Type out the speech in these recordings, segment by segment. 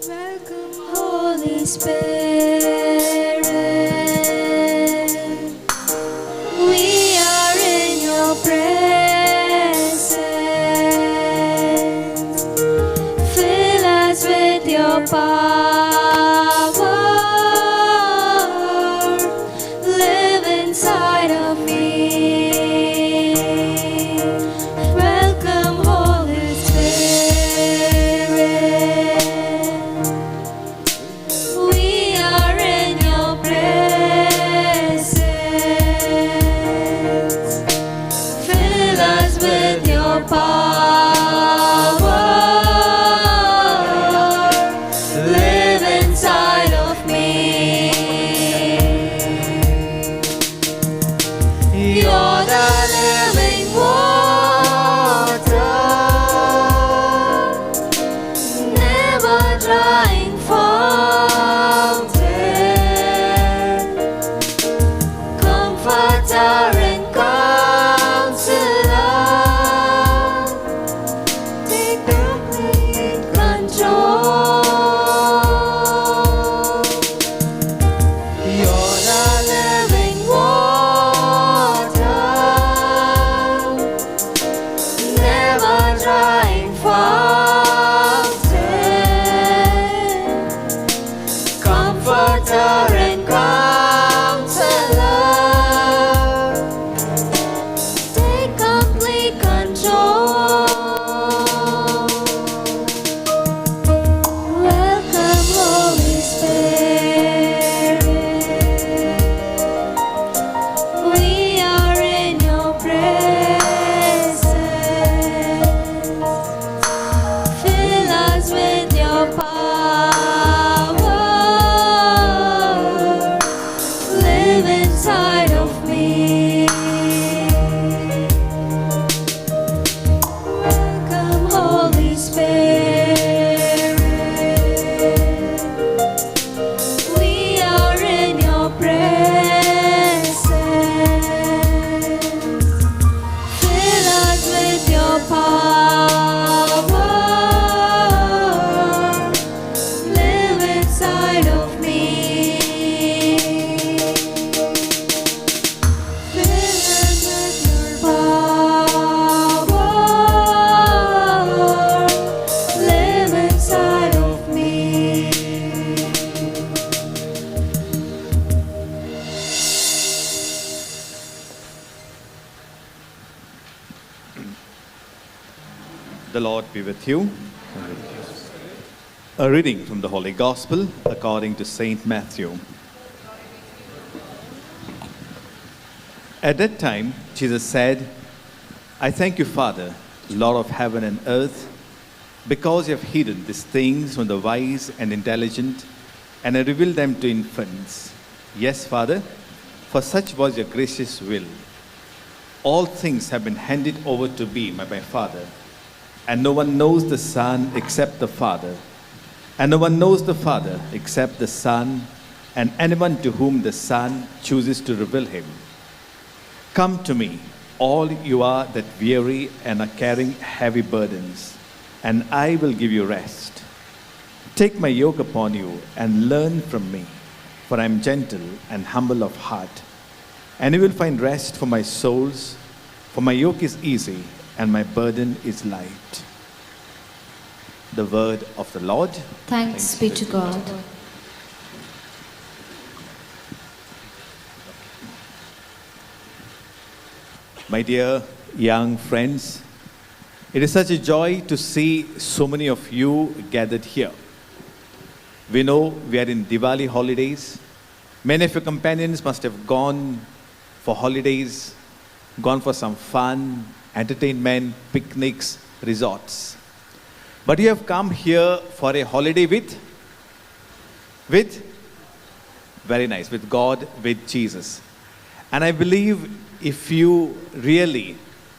Welcome, Holy Spirit. We are in your presence. Fill us with your power. Live inside of me. Welcome, Holy Spirit. We are in your presence. Fill us with your power. Live inside of me. You're the living water, never drying fountain, comforter and counselor, take complete control. You're the living water, never drying fountain, comforter and counselor, take complete control. Welcome, Holy Spirit. We are in your presence. Fill us with your power. Live inside of me. Welcome, Holy Spirit. We are in your presence. Fill us with your power. Live inside of me. Fill us with your power. Live inside of me. The Lord be with you. A reading from the Holy Gospel according to Saint Matthew. At that time, Jesus said, I thank you, Father, Lord of heaven and earth, because you have hidden these things from the wise and intelligent and have revealed them to infants. Yes, Father, for such was your gracious will. All things have been handed over to me by my Father, and no one knows the Son except the Father, and no one knows the Father except the Son, and anyone to whom the Son chooses to reveal him. Come to me, all you are that weary and are carrying heavy burdens, and I will give you rest. Take my yoke upon you and learn from me, for I am gentle and humble of heart, and you will find rest for my souls, for my yoke is easy and my burden is light. The word of the Lord. Thanks be to God. My dear young friends, it is such a joy to see so many of you gathered here. We know we are in Diwali holidays. Many of your companions must have gone for holidays, gone for some fun, entertainment, picnics, resorts. But you have come here for a holiday with very nice, with God, with Jesus. And I believe if you really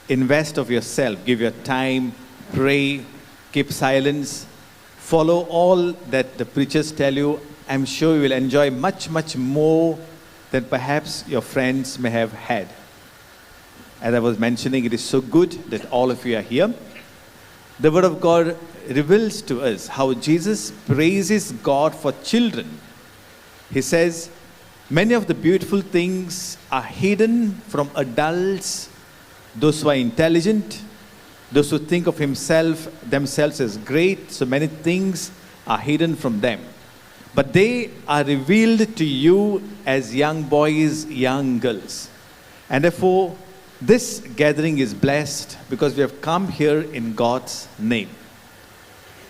invest of yourself, give your time, pray, keep silence, follow all that the preachers tell you, I'm sure you will enjoy much, much more than perhaps your friends may have had. As I was mentioning, it is so good that all of you are here. The Word of God reveals to us how Jesus praises God for children. He says, many of the beautiful things are hidden from adults, those who are intelligent, those who think of themselves as great. So many things are hidden from them. But they are revealed to you as young boys, young girls. And therefore, this gathering is blessed because we have come here in God's name.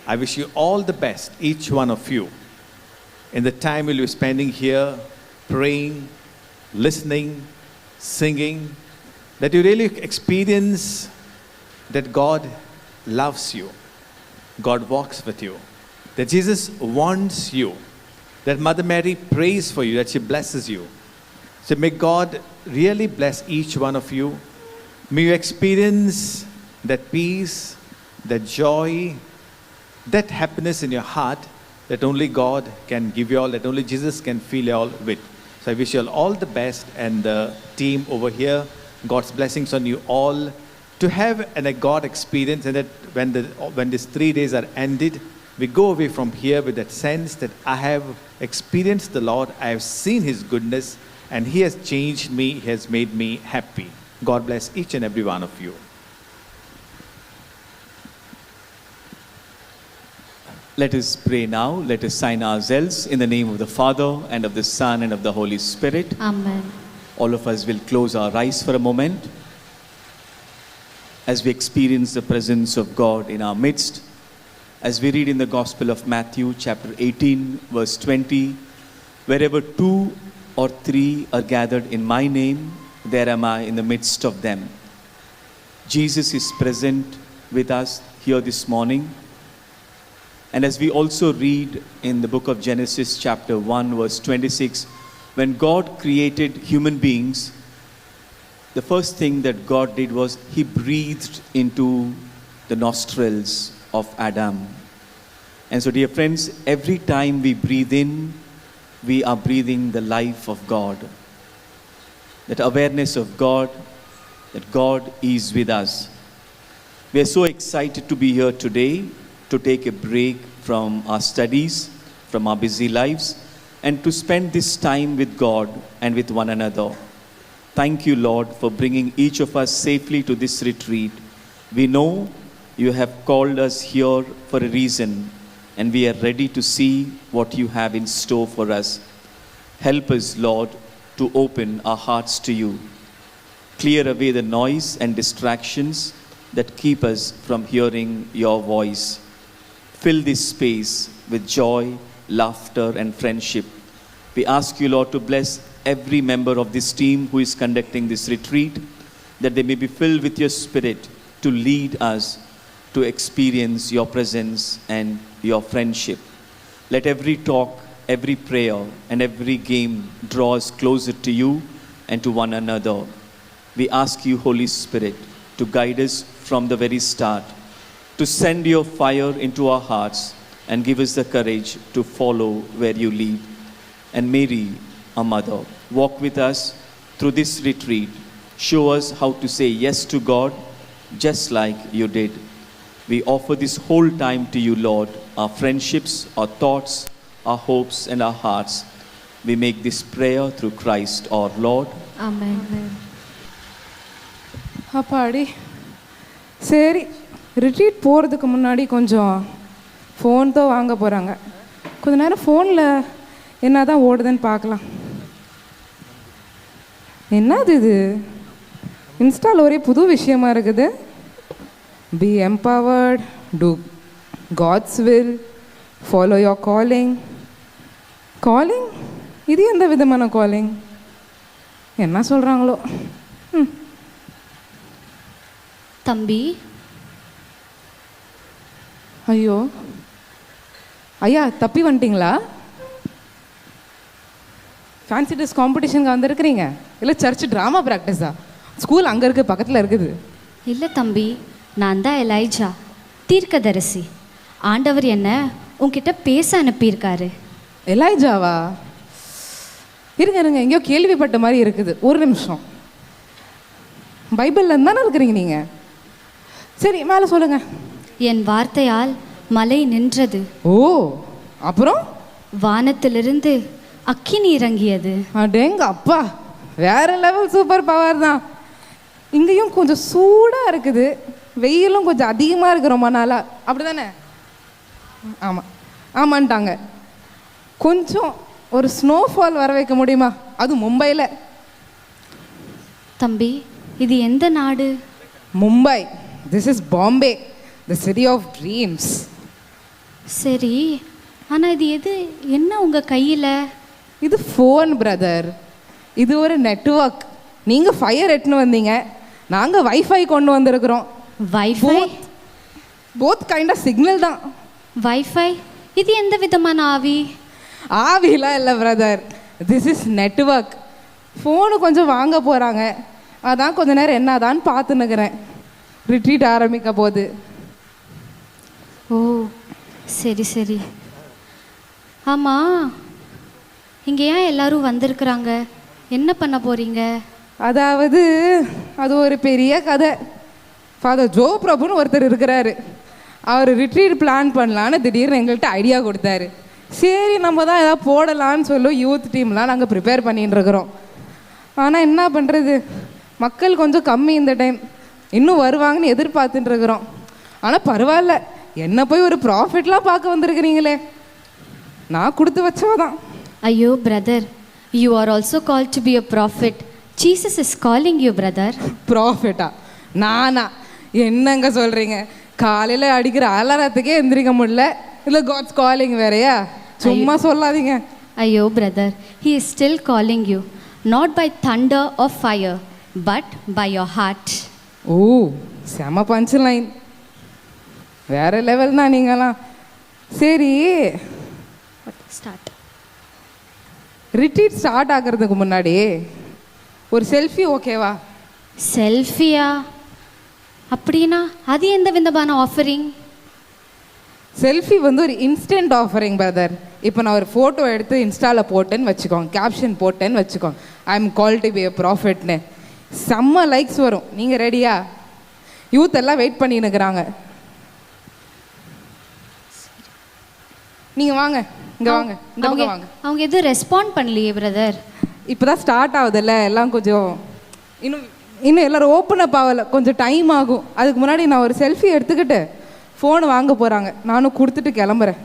I wish you all the best, each one of you, in the time you'll be spending here, praying, listening, singing, that you really experience that God loves you, God walks with you, that Jesus wants you, that Mother Mary prays for you, that she blesses you. So may God really bless each one of you. May you experience that peace, that joy, that happiness in your heart that only God can give you all, that only Jesus can fill you all with. So I wish you all the best, and the team over here, God's blessings on you all, to have a God experience, and that when these 3 days are ended, we go away from here with that sense that I have experienced the Lord, I have seen His goodness, and He has changed me, He has made me happy. God bless each and every one of you. Let us pray now. Let us sign ourselves in the name of the Father, and of the Son, and of the Holy Spirit. Amen. All of us will close our eyes for a moment as we experience the presence of God in our midst. As we read in the Gospel of Matthew, chapter 18, verse 20, wherever 2 or 3 are gathered in my name, there am I in the midst of them. Jesus is present with us here this morning. And as we also read in the book of Genesis, chapter 1, verse 26, when God created human beings, the first thing that God did was He breathed into the nostrils of Adam. And so, dear friends, every time we breathe in, we are breathing the life of God. That awareness of God, that God is with us. We are so excited to be here today, to take a break from our studies, from our busy lives, and to spend this time with God and with one another. Thank you, Lord, for bringing each of us safely to this retreat. We know you have called us here for a reason, and we are ready to see what you have in store for us. Help us, Lord, to open our hearts to you. Clear away the noise and distractions that keep us from hearing your voice. Fill this space with joy, laughter, and friendship. We ask you, Lord, to bless every member of this team who is conducting this retreat, that they may be filled with your Spirit to lead us to experience your presence and your friendship. Let every talk, every prayer, and every game draw us closer to you and to one another. We ask you, Holy Spirit, to guide us from the very start, to send your fire into our hearts and give us the courage to follow where you lead. And Mary, our mother, walk with us through this retreat. Show us how to say yes to God, just like you did. We offer this whole time to you, Lord, our friendships, our thoughts, our hopes, and our hearts. We make this prayer through Christ our Lord. Amen. அப்பாடி சரி, retreat போகிறதுக்கு முன்னாடி கொஞ்சம் phone தான் வாங்க போகிறாங்க. கொஞ்ச நேரம் ஃபோனில் என்ன தான் ஓடுதுன்னு பார்க்கலாம். என்னது இது? இன்ஸ்டால் ஒரே புது விஷயமா இருக்குது. Be empowered, do God's will, follow your calling. Calling? இது எந்த விதமான காலிங்? என்ன சொல்கிறாங்களோ. தம்பி, ஐயோ ஐயா, தப்பி வந்துட்டிங்களா? ஃபேன்சி ட்ரெஸ் காம்படிஷனுக்கு வந்திருக்கிறீங்க இல்லை சர்ச் ட்ராமா ப்ராக்டிஸா? ஸ்கூல் அங்கே இருக்குது, பக்கத்தில் இருக்குது. இல்லை தம்பி, நான் தான் எலைஜா, தீர்க்கதரிசி. ஆண்டவர் என்ன உன்கிட்ட பேச அனுப்பியிருக்காரு. எலைஜாவா? இருங்க இருங்க, எங்கேயோ கேள்விப்பட்ட மாதிரி இருக்குது. ஒரு நிமிஷம். பைபிளில் தானே இருக்கிறீங்க நீங்கள்? சரி, மேலே சொல்லுங்கள். என் வார்த்தையால் மலை நின்றது. ஓ, அப்புறம் வானத்திலிருந்து அக்கினி இறங்கியது. அடேங்க அப்பா, வேற லெவல் சூப்பர் பவர் தான். இங்கேயும் கொஞ்சம் சூடாக இருக்குது, வெயிலும் கொஞ்சம் அதிகமாக இருக்கு ரொம்ப நாளாக, அப்படி தானே? ஆமாம் ஆமான்ட்டாங்க. கொஞ்சம் ஒரு ஸ்னோஃபால் வர வைக்க முடியுமா, அது மும்பையில்? தம்பி, இது எந்த நாடு? Mumbai. This is Bombay, the city of dreams. சரி, ஆனால் இது எது, என்ன உங்கள் கையில்? இது ஃபோன் பிரதர், இது ஒரு நெட்வொர்க். நீங்கள் ஃபயர் எட்டுன்னு வந்தீங்க, நாங்கள் வைஃபை கொண்டு வந்திருக்கிறோம். Wifi? Both kind of signal தான். வைஃபை இது எந்த விதமான ஆவி? ஆவிலாம் இல்லை brother, this is network. Phone கொஞ்சம் வாங்க போகிறாங்க, அதான் கொஞ்ச நேரம் என்னதான்னு பார்த்துன்னுக்கிறேன். ரிட்ரீட் ஆரம்பிக்க போகுது. ஓ சரி சரி. ஆமாம், இங்கே ஏன் எல்லாரும் வந்திருக்கிறாங்க? என்ன பண்ண போகிறீங்க? அதாவது அது ஒரு பெரிய கதை. ஃபாதர் ஜோ பிரபுன்னு ஒருத்தர் இருக்கிறாரு, அவர் ரிட்ரீட் பிளான் பண்ணலான்னு திடீர்னு எங்கள்கிட்ட ஐடியா கொடுத்தாரு. சரி, நம்ம தான் ஏதாவது போடலான்னு சொல்லி யூத் டீம்லாம் நாங்கள் ப்ரிப்பேர் பண்ணின்னு இருக்கிறோம். ஆனால் என்ன பண்ணுறது, மக்கள் கொஞ்சம் கம்மி இந்த டைம், இன்னும் வருவாங்கன்னு எதிர்பார்த்துட்டு இருக்கிறோம். ஆனால் பரவாயில்ல, என்ன போய் ஒரு ப்ராஃபிட்லாம் பார்க்க வந்திருக்கிறீங்களே, நான் கொடுத்து வச்சவ தான். ஐயோ brother, you are also call to be a prophet. Jesus is calling you brother. ப்ராஃபிட்டா? நானா? என்னங்க சொல்கிறீங்க? காலையில் அடிக்கிற அலாரத்துக்கே எந்திரிக்க முடியல, இல்லை காட்ஸ் காலிங் வேறையா? சும்மா சொல்லாதீங்க. ஐயோ brother, he is still calling you, not by thunder or fire but by your heart. ஓ, செம பஞ்ச் லைன், வேற லெவல் தான் நீங்களாம். சரி, ஸ்டார்ட். ரிட்ரீட் ஸ்டார்ட் ஆகிறதுக்கு முன்னாடி ஒரு செல்ஃபி ஓகேவா? செல்ஃபியா? அப்படின்னா அது எந்த விதமான ஆஃபரிங்? செல்ஃபி வந்து ஒரு இன்ஸ்டன்ட் ஆஃபரிங் பிரதர். இப்போ நான் ஒரு ஃபோட்டோ எடுத்து இன்ஸ்டாவில் போட்டேன்னு வச்சுக்கோங்க, கேப்ஷன் போட்டேன்னு வச்சுக்கோங்க, I am call to be a ப்ராஃபிட்னு, செம்ம லைக்ஸ் வரும். நீங்கள் ரெடியா? யூத் எல்லாம் வெயிட் பண்ணின்னு இருக்கிறாங்க. நீங்கள் வாங்க, இங்கே வாங்க, இந்த பக்கம் வாங்க. அவங்க எதுவும் ரெஸ்பாண்ட் பண்ணலையே பிரதர். இப்போ தான் ஸ்டார்ட் ஆகுதுல்ல, எல்லாம் கொஞ்சம் இன்னும் எல்லோரும் ஓப்பன் அப் ஆகலை, கொஞ்சம் டைம் ஆகும். அதுக்கு முன்னாடி நான் ஒரு செல்ஃபி எடுத்துக்கிட்டு ஃபோன் வாங்க போகிறாங்க, நானும் கொடுத்துட்டு கிளம்புறேன்.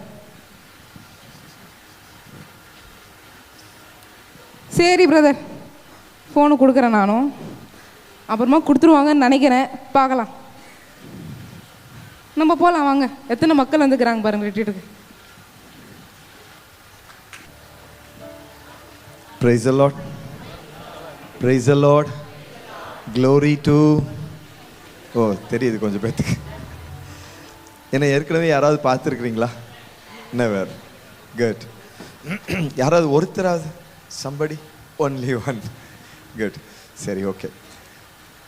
சரி பிரதர், ஃபோனு கொடுக்குறேன் நானும், அப்புறமா கொடுத்துருவாங்கன்னு நினைக்கிறேன், பார்க்கலாம். நம்ம போகலாம் வாங்க. எத்தனை மக்கள் வந்துக்கிறாங்க பாருங்க ரிட்ரீட்டுக்கு. Praise the Lord. Praise the Lord. Glory to. ஓ தெரியுது கொஞ்சம் பேத்துக்கு. என்ன ஏற்கனவே யாராவது பார்த்துருக்குறீங்களா? நெவர். குட். யாராவது ஒருத்தராவது? somebody? only one. குட். சரி, ஓகே,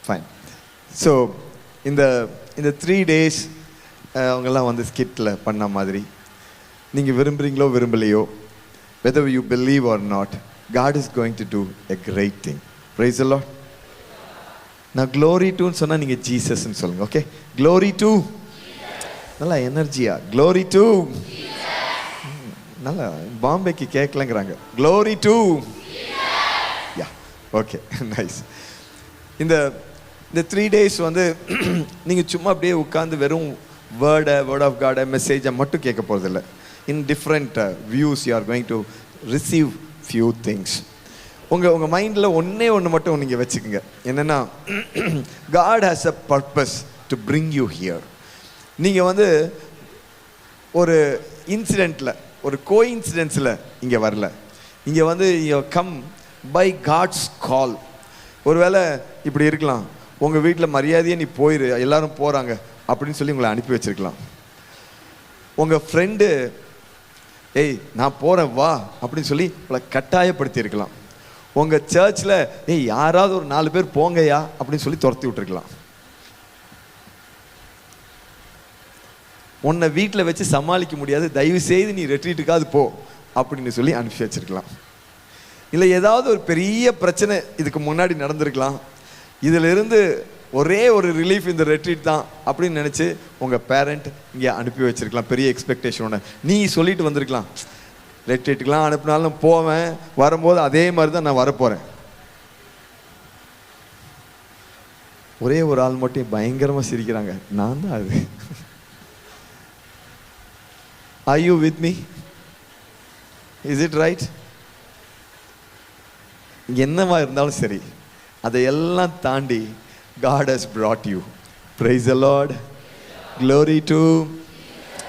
ஃபைன். ஸோ இந்த 3 days அவங்கெல்லாம் வந்து ஸ்கிட்டில் பண்ண மாதிரி நீங்கள் விரும்புகிறீங்களோ விரும்பலையோ, whether you believe or not, God is going to do a great thing. Praise the Lord. நான் glory to சொன்னா நீங்க ஜீசஸ்ன்னு சொல்லுங்க. Okay, glory to. நல்லா எனர்ஜியா glory to. நல்லா பாம்பேக்கு கேட்கலங்கிறாங்க. glory to. Yeah, okay, nice. இந்த 3 days வந்து நீங்க சும்மா அப்படியே உட்கார்ந்து வெறும் வேர்ட் ஆஃப் காட் மெசேஜை மட்டும் கேட்க போறதில்லை. In different views you are going to receive few things. உங்கள் மைண்டில் ஒன்று மட்டும் நீங்கள் வச்சுக்கோங்க. என்னென்னா, God has a purpose to bring you here. நீங்கள் வந்து ஒரு இன்சிடெண்ட்டில், ஒரு கோஇன்சிடென்ஸில் இங்கே வரல. இங்கே வந்து you come by God's call. ஒருவேளை இப்படி இருக்கலாம், உங்கள் வீட்டில் மரியாதையே நீ போயிரு, எல்லாரும் போகிறாங்க அப்படின்னு சொல்லி உங்களை அனுப்பி வச்சிருக்கலாம். உங்கள் ஃப்ரெண்டு ஏய் நான் போகிறேன் வா அப்படின்னு சொல்லி உங்களை கட்டாயப்படுத்தி இருக்கலாம். உங்கள் சர்ச்சில் ஏய் யாராவது ஒரு 4 பேர் போங்கயா அப்படின்னு சொல்லி துரத்தி விட்டுருக்கலாம். உன்னை வீட்டில் வச்சு சமாளிக்க முடியாது, தயவு செய்து நீ ரெட்ரீட்டுக்காவது போ அப்படின்னு சொல்லி அனுப்பி வச்சிருக்கலாம். இல்லை ஏதாவது ஒரு பெரிய பிரச்சனை இதுக்கு முன்னாடி நடந்திருக்கலாம். இதிலிருந்து ஒரே ஒரு ரிலீஃப் இந்த ரெட்ரீட் தான் அப்படின்னு நினச்சி உங்கள் பேரண்ட் இங்கே அனுப்பி வச்சிருக்கலாம் பெரிய எக்ஸ்பெக்டேஷனோட. நீ சொல்லிட்டு வந்திருக்கலாம், ரெட்ரீட்டுக்கெலாம் அனுப்பினாலும் போவேன், வரும்போது அதே மாதிரி தான் நான் வரப்போகிறேன். ஒரே ஒரு ஆள் மட்டும் பயங்கரமாக சிரிக்கிறாங்க, நான் தான் அது. Are you with me? Is it right? என்னவா இருந்தாலும் சரி, அதையெல்லாம் தாண்டி God has brought you. Praise the Lord. Glory to.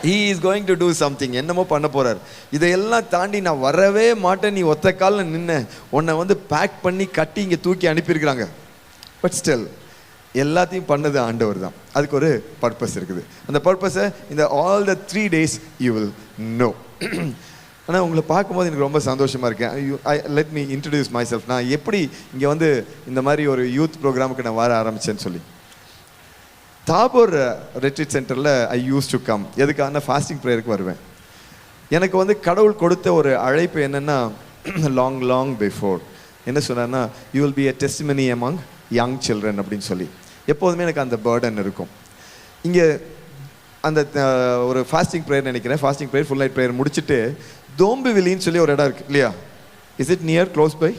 He is going to do something. என்னமோ பண்ண போறார். இதையெல்லாம் தாண்டி நான் வரவே மாட்டேன், நீ ஒத்த காலில் நின்ன, உன்னை பேக் பண்ணி கட்டி இங்கே தூக்கி அனுப்பியிருக்கிறாங்க. பட் ஸ்டில் எல்லாத்தையும் பண்ணது ஆண்டவர் தான். அதுக்கு ஒரு பர்பஸ் இருக்குது. அந்த பர்பஸை இந்த all the 3 days you will know. ஆனால் உங்களை பார்க்கும்போது எனக்கு ரொம்ப சந்தோஷமாக இருக்கேன். Let me introduce my self. நான் எப்படி இங்கே இந்த மாதிரி ஒரு யூத் ப்ரோக்ராமுக்கு நான் வர ஆரம்பித்தேன்னு சொல்லி, தாபோர் ரெட்ரீட் சென்டரில் ஐ யூஸ் டு கம். எதுக்கான ஃபாஸ்டிங் ப்ரேயருக்கு வருவேன். எனக்கு கடவுள் கொடுத்த ஒரு அழைப்பு என்னென்னா, லாங் பிஃபோர் என்ன சொன்னார்னா, you will be a testimony among young children அப்படின்னு சொல்லி. எப்போதுமே எனக்கு அந்த பேர்டன் இருக்கும். இங்கே அந்த ஒரு ஃபாஸ்டிங் ப்ரேயர் நினைக்கிறேன், fasting prayer full night prayer முடிச்சுட்டு தோம்பிவிலின்னு சொல்லி ஒரு இடம் இருக்குது இல்லையா? Is it near, close by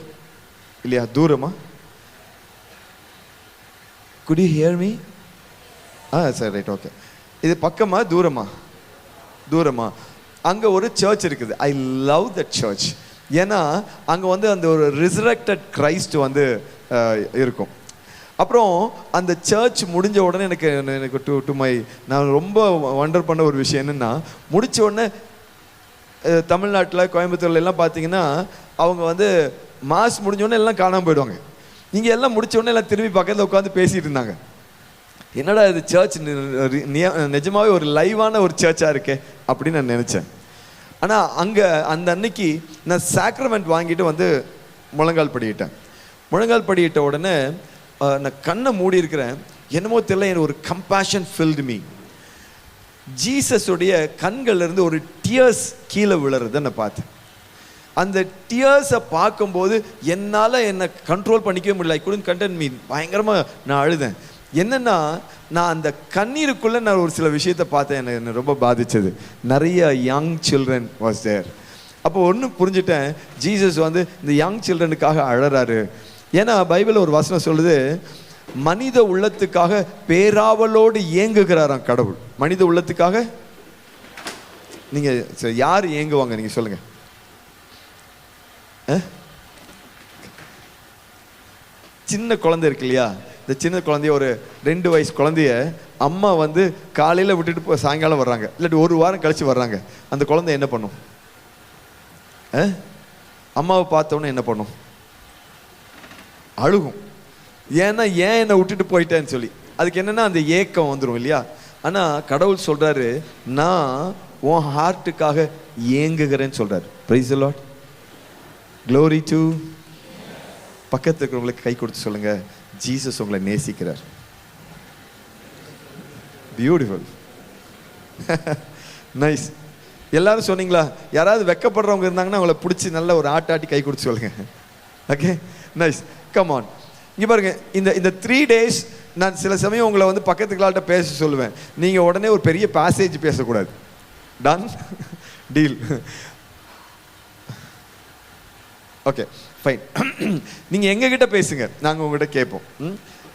இல்லையா? தூரமா? Could you hear me? சரி, ரைட், ஓகே. இது பக்கமா தூரமா? அங்கே ஒரு சர்ச் இருக்குது. I love that church. ஏன்னா அங்கே அந்த ஒரு ரிசரக்டட் கிரைஸ்ட் இருக்கும். அப்புறம் அந்த சர்ச் முடிஞ்ச உடனே எனக்கு டு மை நான் ரொம்ப வண்டர் பண்ண ஒரு விஷயம் என்னென்னா, முடித்த உடனே தமிழ்நாட்டில் கோயம்புத்தூர்ல எல்லாம் பார்த்தீங்கன்னா அவங்க மாஸ் முடிஞ்சோடனே எல்லாம் காணாமல் போயிடுவாங்க. நீங்கள் எல்லாம் முடிச்ச உடனே எல்லாம் திரும்பி பக்கத்தில் உட்காந்து பேசிகிட்டு இருந்தாங்க. என்னடா இது சர்ச் நிஜமாவே ஒரு லைவான ஒரு சர்ச்சாக இருக்கே அப்படின்னு நான் நினச்சேன். ஆனால் அங்கே அந்த அன்னைக்கு நான் சாக்ரமெண்ட் வாங்கிட்டு முழங்கால் படிக்கிட்டேன். முழங்கால் படிக்கிட்ட உடனே நான் கண்ணை மூடி இருக்கிறேன். என்னமோ தெரியல, எனக்கு ஒரு கம்பேஷன் ஃபில்டு மீ. ஜீசஸுடைய கண்கள்லேருந்து ஒரு டியர்ஸ் கீழே விழுறதை நான் பார்த்தேன். அந்த டியர்ஸை பார்க்கும்போது என்னால் என்னை கண்ட்ரோல் பண்ணிக்கவே முடியல. ஐ குடன்ட் கண்டெயின் மீ. பயங்கரமாக நான் அழுதேன். என்னென்னா, நான் அந்த கண்ணீருக்குள்ளே நான் ஒரு சில விஷயத்தை பார்த்தேன், என்னை ரொம்ப பாதித்தது. நிறைய யங் சில்ட்ரன் வாஸ் தேர். அப்போ ஒன்று புரிஞ்சுட்டேன், ஜீசஸ் இந்த யங் சில்ட்ரனுக்காக அழறாரு. ஏன்னா பைபிள் ஒரு வசனம் சொல்லுது, மனித உள்ளத்துக்காக பேராவலோடு ஏங்குகிறாராம் கடவுள். மனித உள்ளத்துக்காக நீங்கள் யார் ஏங்குவாங்க? நீங்கள் சொல்லுங்க. சின்ன குழந்தை இருக்கு இல்லையா? இந்த சின்ன குழந்தைய, ஒரு 2 வயசு குழந்தைய அம்மா காலையில் விட்டுட்டு சாயங்காலம் வர்றாங்க, இல்லாட்டி ஒரு வாரம் கழிச்சு வர்றாங்க. அந்த குழந்தை என்ன பண்ணும்? அம்மாவை பார்த்தோன்னே என்ன பண்ணும்? அழுகும். ஏன்னா ஏன் என்னை விட்டுட்டு போயிட்டேன்னு சொல்லி. அதுக்கு என்னன்னா அந்த ஏக்கம் வந்துடும் இல்லையா? ஆனால் கடவுள் சொல்றாரு, நான் உன் ஹார்ட்டுக்காக ஏங்குகிறேன்னு சொல்றாரு. Price the Lord. Glory to. பக்கத்தில் இருக்கிறவங்களுக்கு கை கொடுத்து சொல்லுங்க, ஜீசஸ் உங்களை நேசிக்கிறார். பியூட்டிஃபுல். நைஸ். எல்லாரும் சொன்னீங்களா? யாராவது வெக்கப்படுறவங்க இருந்தாங்கன்னா அவங்கள பிடிச்சி நல்ல ஒரு ஆட்டாட்டி கை கொடுத்து சொல்லுங்க. Okay, nice. Come on. இங்கே பாருங்க, இந்த 3 days நான் சில சமயம் உங்களை பக்கத்துக்களாட்ட பேச சொல்லுவேன். நீங்கள் உடனே ஒரு பெரிய பேசேஜ் பேசக்கூடாது. Ton deal. Okay, fine. நீங்கள் எங்ககிட்ட பேசுங்க, நாங்கள் உங்கள்கிட்ட கேட்போம்.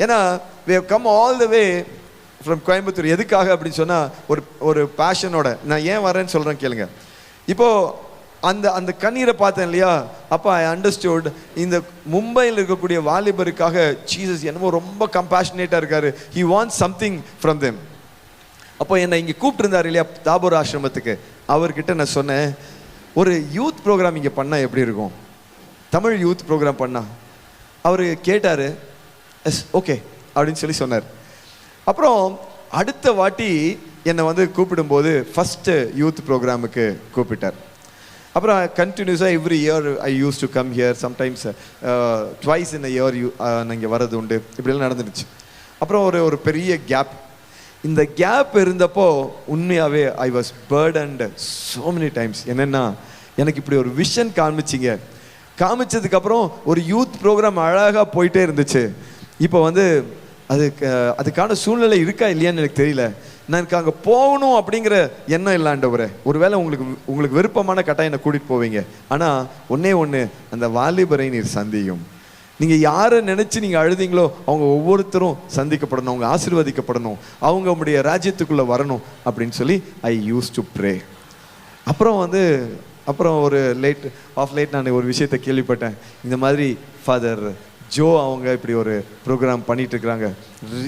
ஏன்னா we have come all the way from Coimbatore. எதுக்காக அப்படின்னு சொன்னால் ஒரு பேஷனோட நான் ஏன் வரேன்னு சொல்கிறேன் கேளுங்க. இப்போது அந்த கண்ணீரை பார்த்தேன் இல்லையா? அப்போ ஐ அண்டர்ஸ்டுட், இந்த மும்பையில் இருக்கக்கூடிய வாலிபருக்காக ஜீசஸ் என்னமோ ரொம்ப கம்பேஷனேட்டாக இருக்காரு. He wants something from them. அப்போ என்னை இங்கே கூப்பிட்டுருந்தார் இல்லையா தாபோர் ஆசிரமத்துக்கு. அவர்கிட்ட நான் சொன்னேன், ஒரு யூத் ப்ரோக்ராம் இங்கே பண்ணால் எப்படி இருக்கும், தமிழ் யூத் ப்ரோக்ராம் பண்ணால். அவர் கேட்டார், எஸ் ஓகே அப்படின்னு சொன்னார். அப்புறம் அடுத்த வாட்டி என்னை கூப்பிடும்போது ஃபஸ்ட்டு யூத் ப்ரோக்ராமுக்கு கூப்பிட்டார். அப்புறம் கண்டினியூஸாக every year I use to come here. Sometimes twice in a year இங்கே வர்றது உண்டு. இப்படிலாம் நடந்துருச்சு. அப்புறம் ஒரு பெரிய கேப். இந்த கேப் இருந்தப்போ உண்மையாகவே I was burdened so many times. என்னென்னா, எனக்கு இப்படி ஒரு விஷன் காமிச்சிங்க. காமிச்சதுக்கப்புறம் ஒரு யூத் ப்ரோக்ராம் அழகாக போயிட்டே இருந்துச்சு. இப்போ அதுக்கான சூழ்நிலை இருக்கா இல்லையான்னு எனக்கு தெரியல. எனக்கு அங்கே போகணும் அப்படிங்கிற எண்ணம் இல்லை ஆண்டவரே. ஒருவேளை உங்களுக்கு விருப்பமான கட்டாயம் என்னை கூட்டிகிட்டு போவீங்க. ஆனால் ஒன்று அந்த வாலிபரை நீர் சந்தியும். நீங்கள் யாரை நினச்சி நீங்கள் அழுதீங்களோ அவங்க ஒவ்வொருத்தரும் சந்திக்கப்படணும், அவங்க ஆசீர்வதிக்கப்படணும், அவங்க உங்களுடைய ராஜ்யத்துக்குள்ளே வரணும் அப்படின்னு சொல்லி ஐ யூஸ் டு ப்ரே. அப்புறம் ஒரு லேட் நான் ஒரு விஷயத்தை கேள்விப்பட்டேன். இந்த மாதிரி ஃபாதர் ஜோ அவங்க இப்படி ஒரு ப்ரோக்ராம் பண்ணிட்டு இருக்கிறாங்க.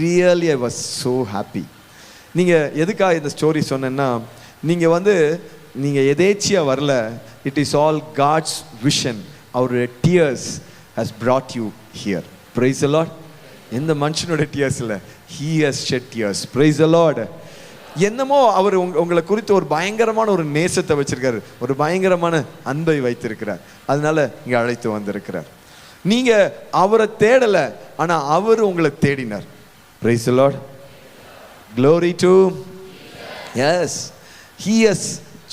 Really I was so happy. நீங்கள் எதுக்காக இந்த ஸ்டோரி சொன்னேன்னா, நீங்கள் எதேச்சியாக வரல. It is all God's vision. அவருடைய tears has brought you here. Praise the Lord. எந்த மனுஷனுடைய டியர்ஸ் இல்லை, he has shed tears. Praise the Lord. என்னமோ அவர் உங்களை குறித்து ஒரு பயங்கரமான ஒரு நேசத்தை வச்சிருக்காரு, ஒரு பயங்கரமான அன்பை வைத்திருக்கிறார். அதனால இங்கே அழைத்து வந்திருக்கிறார். நீங்க அவரை தேடல, ஆனா அவர் உங்களை தேடினார். Praise the Lord. Glory to yes, he has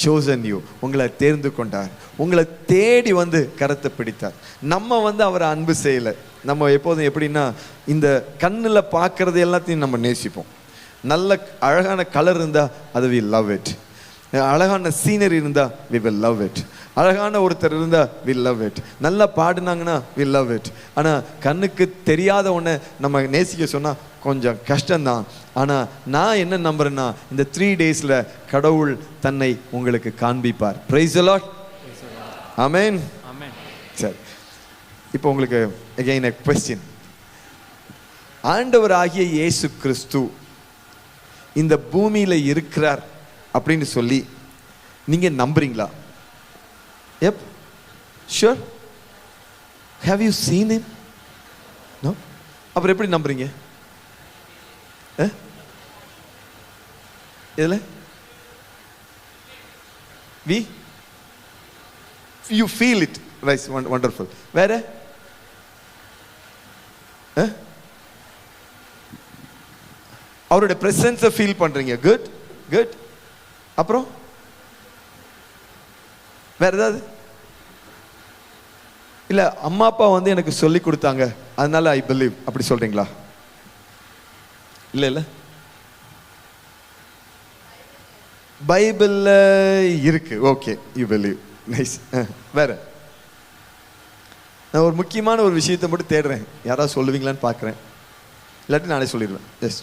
chosen you. உங்களை தேர்ந்து கொண்டார், உங்களை தேடி வந்து கரத்தை பிடித்தார். நம்ம அவரை அன்பு செய்யலை. நம்ம எப்போதும் எப்படின்னா, இந்த கண்ணில் பார்க்கறது எல்லாத்தையும் நம்ம நேசிப்போம். நல்ல அழகான கலர் இருந்தால் அது வி லவ் இட். அழகான சீனரி இருந்தால் வி வில் லவ் இட். அழகான ஒருத்தர் இருந்தால் வி லவ் இட். நல்லா பாடினாங்கன்னா வி லவ் இட். ஆனால் கண்ணுக்கு தெரியாத ஒன்று நம்ம நேசிக்க சொன்னால் கொஞ்சம் கஷ்டம்தான். ஆனால் நான் என்ன நம்புறேன்னா, இந்த 3 days கடவுள் தன்னை உங்களுக்கு காண்பிப்பார். Praise the Lord. ஆமென். சரி, இப்போ உங்களுக்கு again a question. ஆண்டவர் ஆகிய இயேசு கிறிஸ்து இந்த பூமியில இருக்கிறார் அப்படின்னு சொல்லி நீங்க நம்புறீங்களா? எப் sure. Have you seen him? No. அப்புறம் எப்படி நம்புறீங்க? இதுல you feel it. Right, wonderful. வேற அவருடைய பிரசன்ஸை ஃபீல் பண்றீங்க. குட். அப்புறம் வேற ஏதாவது? இல்ல அம்மா அப்பா எனக்கு சொல்லி கொடுத்தாங்க அதனால ஐ பிலீவ் அப்படி சொல்றீங்களா? இல்ல பைபிள்ல இருக்கு. Okay, you believe. நைஸ். வேற? நான் ஒரு முக்கியமான ஒரு விஷயத்தை மட்டும் தேடுறேன், யாராவது சொல்லுவீங்களான்னு பார்க்குறேன். இல்லாட்டி நானே சொல்லிடுவேன். Yes,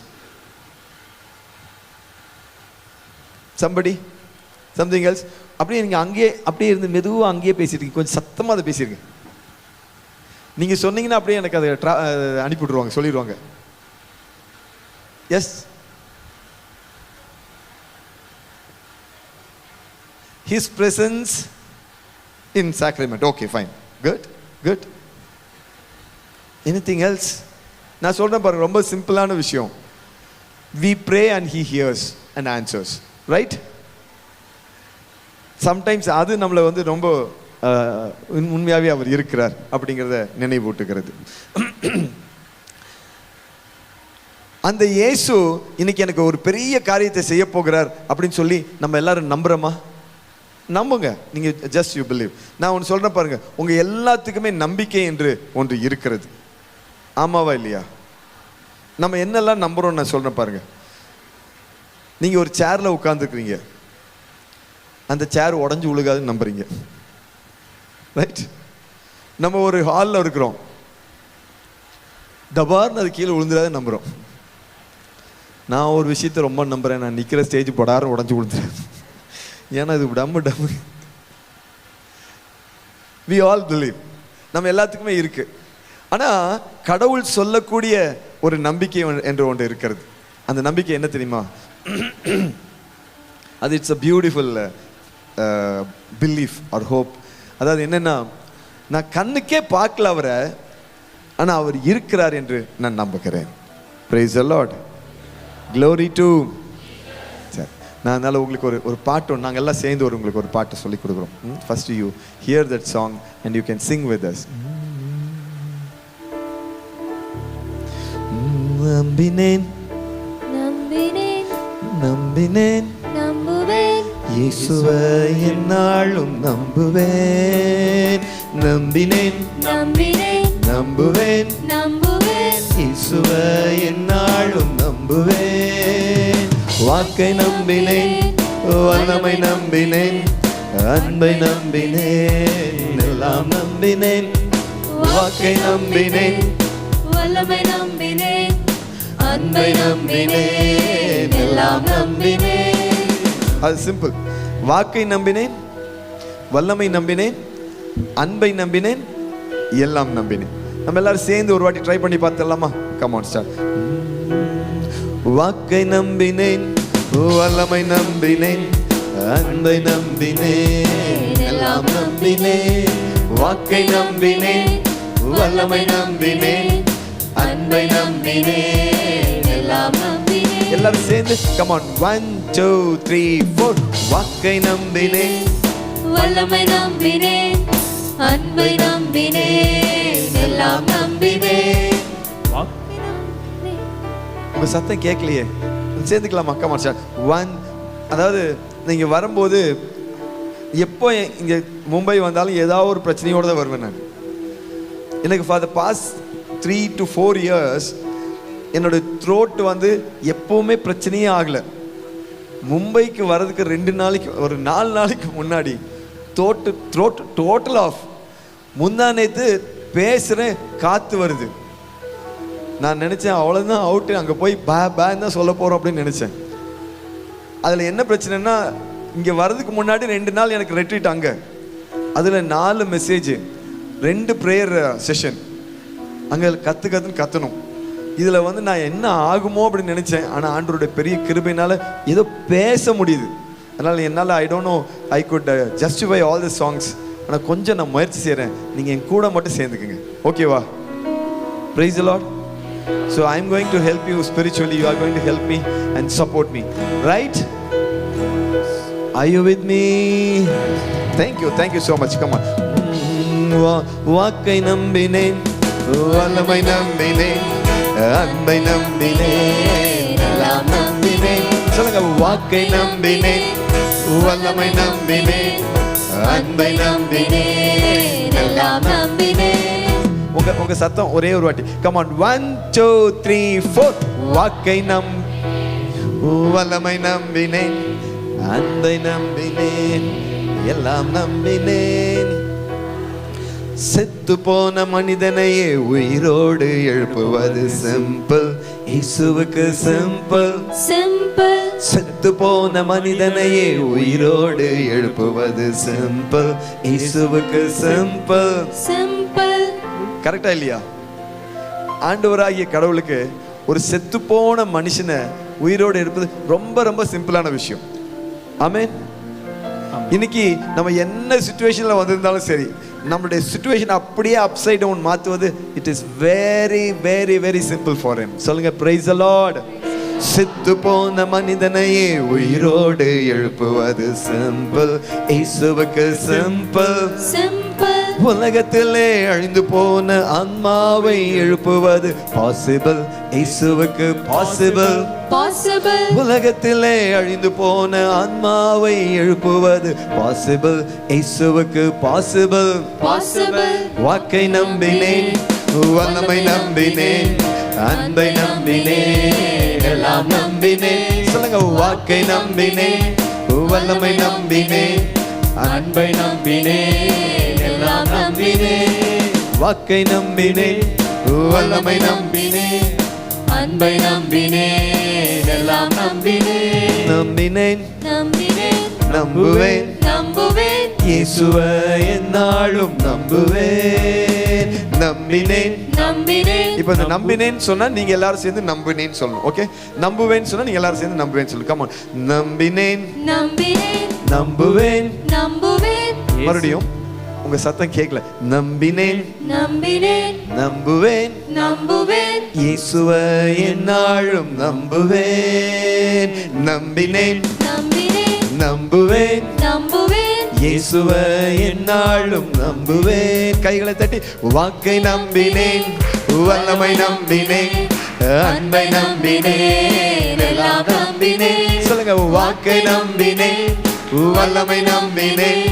something else. அப்படியே நீங்கள் அப்படியே இருந்து மெதுவாக அங்கேயே பேசியிருக்கீங்க. கொஞ்சம் சத்தமாக அதை பேசியிருங்க. நீங்கள் சொன்னீங்கன்னா அப்படியே எனக்கு அதை அனுப்பிவிட்ருவாங்க, சொல்லிடுவாங்க. Yes, His presence in sacrament. Okay, fine. Good. Anything else? நான் சொல்றேன் பாருங்க, ரொம்ப சிம்பிளான விஷயம். We pray and he hears and answers. Right? Sometimes அது நம்மளை ரொம்ப உண்மையாகவே அவர் இருக்கிறார் அப்படிங்கிறத நினைவூட்டுகிறது. அந்த இயேசு இன்னைக்கு எனக்கு ஒரு பெரிய காரியத்தை செய்ய போகிறார் அப்படின்னு சொல்லி நம்ம எல்லாரும் நம்புறோமா? நம்புங்க. நீங்க ஜஸ்ட் யூ பிலீவ். நான் ஒன்று சொல்றேன் பாருங்க, உங்க எல்லாத்துக்குமே நம்பிக்கை என்று ஒன்று இருக்கிறது. ஆமாவா இல்லையா? நம்ம என்னெல்லாம் நம்புறோம் நான் சொல்றேன் பாருங்க. நீங்க ஒரு சேர்ல உட்கார்ந்துருக்கிறீங்க, அந்த சேர் உடஞ்சு விழுகாதுன்னு நம்புறீங்க. ரைட்? நம்ம ஒரு ஹாலில் இருக்கிறோம், டபார்னு அது கீழே விழுந்துடாது நம்புறோம். நான் ஒரு விஷயத்தை ரொம்ப நம்புறேன், நான் நிற்கிற ஸ்டேஜ் படாரம் உடஞ்சு விழுந்துறேன். ஏன்னா இது டம்மு. we all believe. நம்ம எல்லாத்துக்குமே இருக்கு. ஆனா கடவுள் சொல்லக்கூடிய ஒரு நம்பிக்கை என்று ஒன்று இருக்கிறது. அந்த நம்பிக்கை என்ன தெரியுமா? அது it's a beautiful belief or hope. அதாவது என்னன்னா, நான் கண்ணுக்கே பார்க்கல அவரை, ஆனா அவர் இருக்கிறார் என்று நான் நம்புகிறேன். Praise the Lord. Glory to. நான் அதனால உங்களுக்கு ஒரு பாட்டு நாங்கள் எல்லாம் சேர்ந்து உங்களுக்கு ஒரு பாட்டு சொல்லி கொடுக்குறோம். First you hear that song and you can Singh with us. நம்பினேன் நம்புவேன் இயேசுவை என்னாலும் நம்புவேன். நம்பினேன் நம்புவேன் இயேசுவை என்னாலும் நம்புவேன். வாக்கை நம்பினேன், வல்லமை நம்பினேன், அன்பை நம்பினேன், எல்லாம் நம்பினேன். வாக்கை நம்பினேன், வல்லமை நம்பினேன், அன்பை நம்பினேன், எல்லாம் நம்பினேன். அது சிம்பிள். வாக்கை நம்பினேன், வல்லமை நம்பினேன், அன்பை நம்பினேன், எல்லாம் நம்பினேன். நம்ம எல்லாரும் சேர்ந்து ஒரு வாட்டி ட்ரை பண்ணி பார்த்துடலாமா? Come on start. வாக்கை நம்பினேன், வல்லமை நம்பினேன், அன்பை நம்பினேன், எல்லாம் நம்பினேன். வாக்கை நம்பினேன், வல்லமை நம்பினேன், அன்பை நம்பினேன், எல்லாம் நம்பினேன். எல்லாரும் சேர்ந்து கம் ஆன் 1 2 3 4. வாக்கை நம்பினேன், வல்லமை நம்பினேன், அன்பை நம்பினேன், எல்லாம் நம்பினேன். உங்க சத்தம் கேட்கலையே, சேர்ந்துக்கலாமா? Come on start. 1. அதாவது நீங்க வரும்போது எப்போ இங்க மும்பை வந்தாலும் ஏதாவது ஒரு பிரச்சனையோட தான் வருவேன் நான். எனக்கு for the past 3 to 4 years என்னோட த்ரோட் வந்து எப்பவுமே பிரச்சனையே ஆகலை. மும்பைக்கு வர்றதுக்கு 2 நாளைக்கு ஒரு 4 நாளைக்கு முன்னாடி த்ரோட் டோட்டல் ஆஃப். முந்தா நேற்று பேசுகிறேன், காற்று வருது. நான் நினச்சேன் அவ்வளோதான் அவுட்டு, அங்கே போய் பேன் தான் சொல்ல போகிறோம் அப்படின்னு நினச்சேன். அதில் என்ன பிரச்சனைன்னா, இங்கே வர்றதுக்கு முன்னாடி 2 நாள் எனக்கு ரெட்ரீட் அங்கே. அதில் 4 மெசேஜ், 2 ப்ரேயர் செஷன். அங்கே கற்றுன்னு கற்றணும். இதில் வந்து நான் என்ன ஆகுமோ அப்படின்னு நினச்சேன். ஆனால் ஆண்டவருடைய பெரிய கிருபையினால் ஏதோ பேச முடியுது. அதனால் என்னால் I don't know I could justify all the songs. ஆனால் கொஞ்சம் நான் முயற்சி செய்கிறேன். நீங்கள் என் கூட மட்டும் சேர்ந்துக்குங்க, ஓகேவா? Price the Lord. So I am going to help you spiritually. You are going to help me and support me, right? Are you with me? Thank you so much. Come on. வாக்கை நம்பினேன், வல்லமை நம்பினேன், அன்பை நம்பினேன், எல்லாம் நம்பினேன். சொல்லுங்க. வாக்கை நம்பினேன், வல்லமை நம்பினேன், அன்பை நம்பினேன், எல்லாம் நம்பினேன். உங்க சத்தம் ஒரே ஒரு வாட்டி. Come on 1 2 3 4. வாக்கை வல்லமை நம்பினேன், அன்பை நம்பினேன், எல்லாம் நம்பினேன். செத்து போன மனிதனையே உயிரோடு எழுப்புவது சிம்பிள். இயேசுவுக்கு சிம்பிள். சிம்பிள். செத்து போன மனிதனையே உயிரோடு எழுப்புவது சிம்பிள். இயேசுவுக்கு சிம்பிள். சிம்பிள். கரெக்டா இல்லையா? ஆண்டவராகிய கடவுளுக்கு ஒரு செத்து போன மனுஷனை உயிரோடு எடுப்பது ரொம்ப ரொம்ப சிம்பிளான விஷயம். ஆமென். இன்னைக்கு நம்ம என்ன சிச்சுவேஷன்ல வந்திருந்தாலும் சரி, நம்மளுடைய சிச்சுவேஷன் அப்படியே அப்சைட் டவுன் மாற்றுவது it is very very very simple for him. சொல்லுங்க. Praise the lord. செத்து போன மனிதனையே உயிரோடு எழுப்புவது சிம்பிள். இயேசுவுக்கு சிம்பிள். சிம்பிள். உலகத்திலே அழிந்து போன ஆன்மாவை எழுப்புவது பாசிபிள். இயேசுவுக்கு பாசிபிள். பாசிபிள். உலகத்திலே அழிந்து போன ஆன்மாவை எழுப்புவது பாசிபிள். இயேசுவுக்கு பாசிபிள். பாசிபிள். வாக்கை நம்பினேன், வல்லமை நம்பினேன், அன்பை நம்பினேன், எல்லாம் நம்பினேன். சொல்லுங்க. வாக்கை நம்பினேன், வல்லமை நம்பினேன், அன்பை நம்பினேன், எல்லாம் நம்பினேன். வாக்கை நம்பினேன், வல்லமை நம்பினேன், அன்பை நம்பினேன், எல்லாம் நம்பினேன். நம்பினேன், நம்பினேன். நம்புவேன், நம்புவேன். இயேசுவை என்னாலும் நம்புவேன். நம்பினேன். நம்பினேன். இப்போ இந்த நம்பினேன்னு சொன்னா நீங்க எல்லாரும் சேர்ந்து நம்பினேன்னு சொல்லணும். ஓகே. நம்புவேன்னு சொன்னா நீங்க எல்லாரும் சேர்ந்து நம்புவேன்னு சொல்லு. Come on. நம்பினேன், நம்பினேன். நம்புவேன். நம்புவேன். மறுபடியும் உங்க சத்தம் கேட்கல. நம்பினேன், நம்பினேன். நம்புவேன், நம்புவேன். இயேசுவை என்னாலும் நம்புவேன். நம்பினேன், நம்பினேன். நம்புவேன், நம்புவேன். இயேசுவை என்னாலும் நம்புவேன். கைகளை தட்டி. வாக்கை நம்பினேன், வல்லமை நம்பினேன், அன்பை நம்பினேன், எல்லாம் நம்பினேன். சொல்லுங்க. வாக்கை நம்பினேன், வல்லமை நம்பினேன்,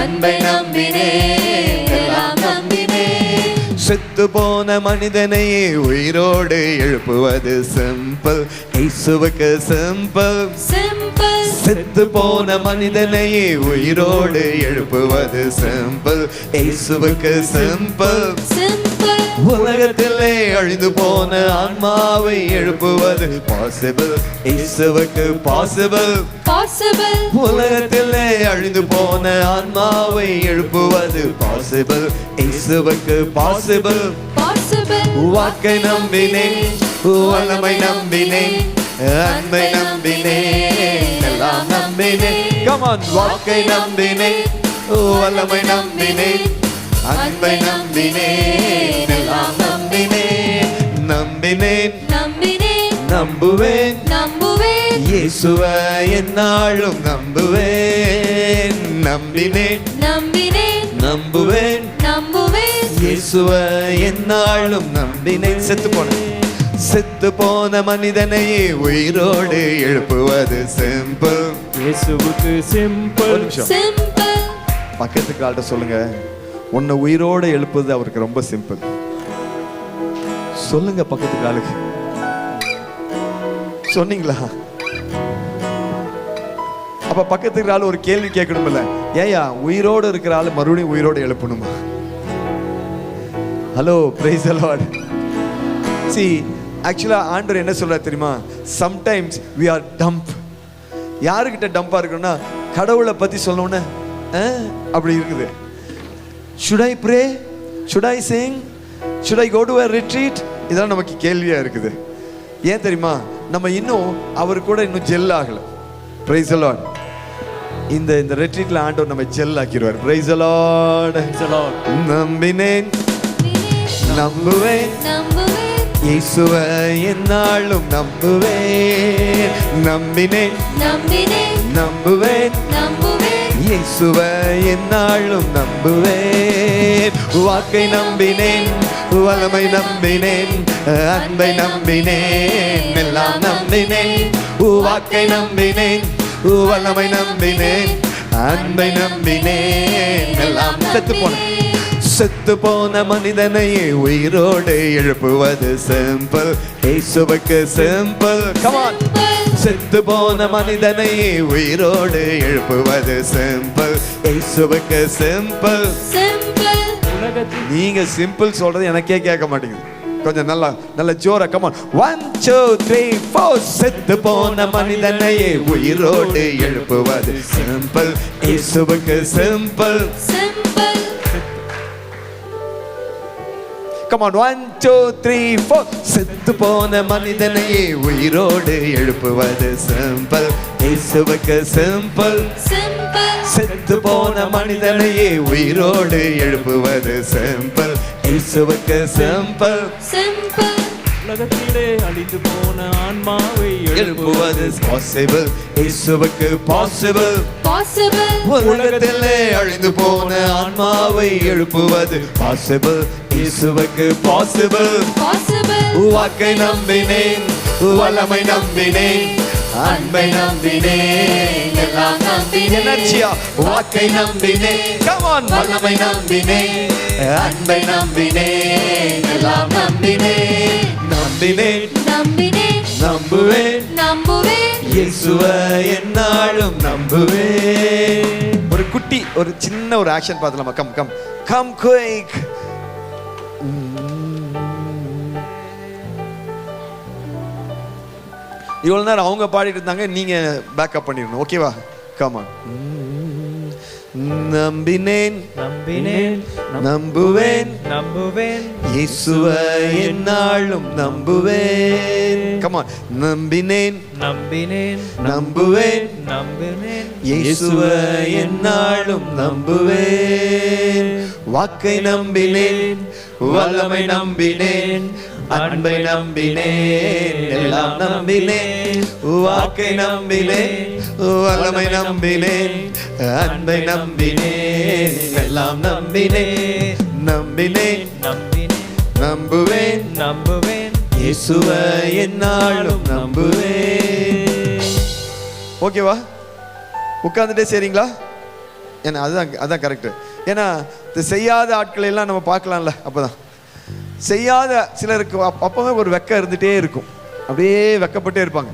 அன்பை நம்பினேன், எல்லாம் நம்பினேன். செத்து போன மனிதனையே உயிரோடு எழுப்புவது சிம்பிள். இயேசுவுக்கு சிம்பிள். சிம்பிள். செத்து போன மனிதனையே உயிரோடு எழுப்புவது சிம்பிள். இயேசுவுக்கு சிம்பிள். சிம்பிள். உலகத்திலே அழிந்து போன ஆன்மாவை எழுப்புவது பாசிபிள். இயேசுவுக்கு பாசிபிள். பாசிபிள். உலகத்திலே அழிந்து போன ஆன்மாவை எழுப்புவது பாசிபிள். இயேசுவுக்கு பாசிபிள். பாசிபிள். வாக்கை நம்பினேன், வல்லமை நம்பினேன், அன்பை நம்பினேன், எல்லாம் நம்பினேன். Come on, வாக்கை நம்பினேன், வல்லமை நம்பினேன், அன்பை நம்பினேன், எல்லாம் நம்பினேன். நம்பினேன், நம்பினேன். நம்புவேன், நம்புவேன். இயேசுவை என்னாலும் நம்புவேன். நம்பினேன், நம்பினேன். நம்புவேன், நம்புவேன். இயேசுவை என்னாலும் நம்பினேன். செத்து போன மனிதனையே உயிரோடு எழுப்புவது சிம்பிள். இயேசுவுக்கு சிம்பிள். சிம்பிள். பக்கத்துக்கு ஆள்கிட்ட சொல்லுங்க, உன்னை உயிரோடு எழுப்புவது அவருக்கு ரொம்ப சிம்பிள். சொல்லுங்க பக்கத்துக்கு ஆளுக்கு. சொன்னீங்களா? அப்ப பக்கத்துக்கு ஆளு ஒரு கேள்வி கேட்கணும்ல, ஏயா உயிரோடு இருக்கிற ஆளு மறுபடியும் உயிரோடு எழுப்பணுமா? Hello, praise the lord. See, ஆக்சுவலா ஆண்டவர் என்ன சொல்றாரு தெரியுமா? Sometimes we are dumb. யாருக்கிட்ட டம்பா இருக்கணும்னா கடவுளை பத்தி சொல்லணும்னு அப்படி இருக்குது. should I pray, should I sing, should I go to a retreat? இதெல்லாம் நமக்கு கேள்வியா இருக்குது. ஏன் தெரியுமா? நம்ம இன்னும் அவர் கூட இன்னும் ஜெல் ஆகல. praise the lord. இந்த ரெட்ரீட்ல ஆண்டவர் நம்ம ஜெல் ஆக்கிடுவார். praise the lord. நம்பினேன், நம்புவேன், நம்புவேன். இயேசுவை என்னாலும் நம்புவேன். நம்பினேன், நம்பினேன். நம்புவேன், நம்புவேன். இயேசுவை என்னாலும் நம்புவேன். வாக்கை நம்பினேன், வல்லமை நம்பினேன், அன்பை நம்பினேன், எல்லாம் நம்பினேன். வாக்கை நம்பினேன், வல்லமை நம்பினேன், அன்பை நம்பினேன், எல்லாம் செத்து போன மனிதனையே உயிரோடு எழுப்புவது சிம்பிள். இயேசுவுக்கு சிம்பிள். Come on. செத்து போன மனிதனையே உயிரோடு எழுப்புவது சிம்பிள். இயேசுவுக்கு சிம்பிள். சிம்பிள். நீங்க சிம்பிள் சொல்றது எனக்கே கேட்க மாட்டேங்குது. கொஞ்சம் நல்ல ஜோரா. Come on. 1 2 3 4. செத்து போன மனிதனையே உயிரோடு எழுப்புவது சிம்பிள். இயேசுவுக்கு சிம்பிள். சிம்பிள். Come on, 1 2 3 4. செத்து போன மனிதனையே உயிரோடு எழுப்புவது சிம்பிள். இயேசுவுக்கு சிம்பிள். சிம்பிள். செத்து போன மனிதனையே உயிரோடு எழுப்புவது சிம்பிள். இயேசுவுக்கு சிம்பிள். சிம்பிள். உலகத்திலே அழிந்து போன ஆன்மாவை எழுப்புவது பாசிபிள். இயேசுவுக்கு பாசிபிள். பாசிபிள். உலகத்திலே அழிந்து போன ஆன்மாவை எழுப்புவது பாசிபிள். இயேசுவுக்கு பாசிபிள். பாசிபிள். வாக்கை நம்பினேன், வல்லமை நம்பினேன், அன்பை நம்பினேன், எல்லாம் நம்பினேன். எனர்ஜியா. வாக்கை நம்பினேன். Come on. வல்லமை நம்பினேன், அன்பை நம்பினேன், எல்லாம் நம்பினேன். நம்பினேன், நம்பினேன். நம்புவேன், நம்புவேன். இயேசுவை என்னாலும் நம்புவேன். ஒரு சின்ன ஒரு ஆக்ஷன் பார்த்தலாமா? Come quick. இவ்வளவு நேரம் அவங்க பாடிட்டு இருந்தாங்க, நீங்க பேக்கப் பண்ணிடணும். ஓகேவா? கமான். நம்பினேன், நம்பினேன், நம்புவேன், நம்புவேன், இயேசுவை என்னாலும் நம்புவேன். கமான். நம்பினேன், நம்பினேன், நம்புவேன், நம்பினேன், இயேசுவை என்னாலும் நம்புவேன். வாக்கை நம்பினேன், வல்லமை நம்பினேன், அன்பை நம்பினேன், எல்லாம் நம்பினேன். வாக்கை நம்பினேன், வல்லமை நம்பினேன், அன்பை நம்பினேன், எல்லாம் நம்பினேன். நம்பினேன், நம்பினேன், நம்புவேன், நம்புவேன், இயேசுவை என்னாலும் நம்புவேன். ஓகேவா? உட்கார்ந்துட்டே சரிங்களா? ஏன்னா அதுதான் கரெக்ட். ஏன்னா இது செய்யாத ஆட்களை எல்லாம் நம்ம பார்க்கலாம்ல. அப்பதான் செய்யாத சிலருக்கு அப்பவே ஒரு வெக்கம் இருந்துகிட்டே இருக்கும், அப்படியே வெக்கப்பட்டே இருப்பாங்க.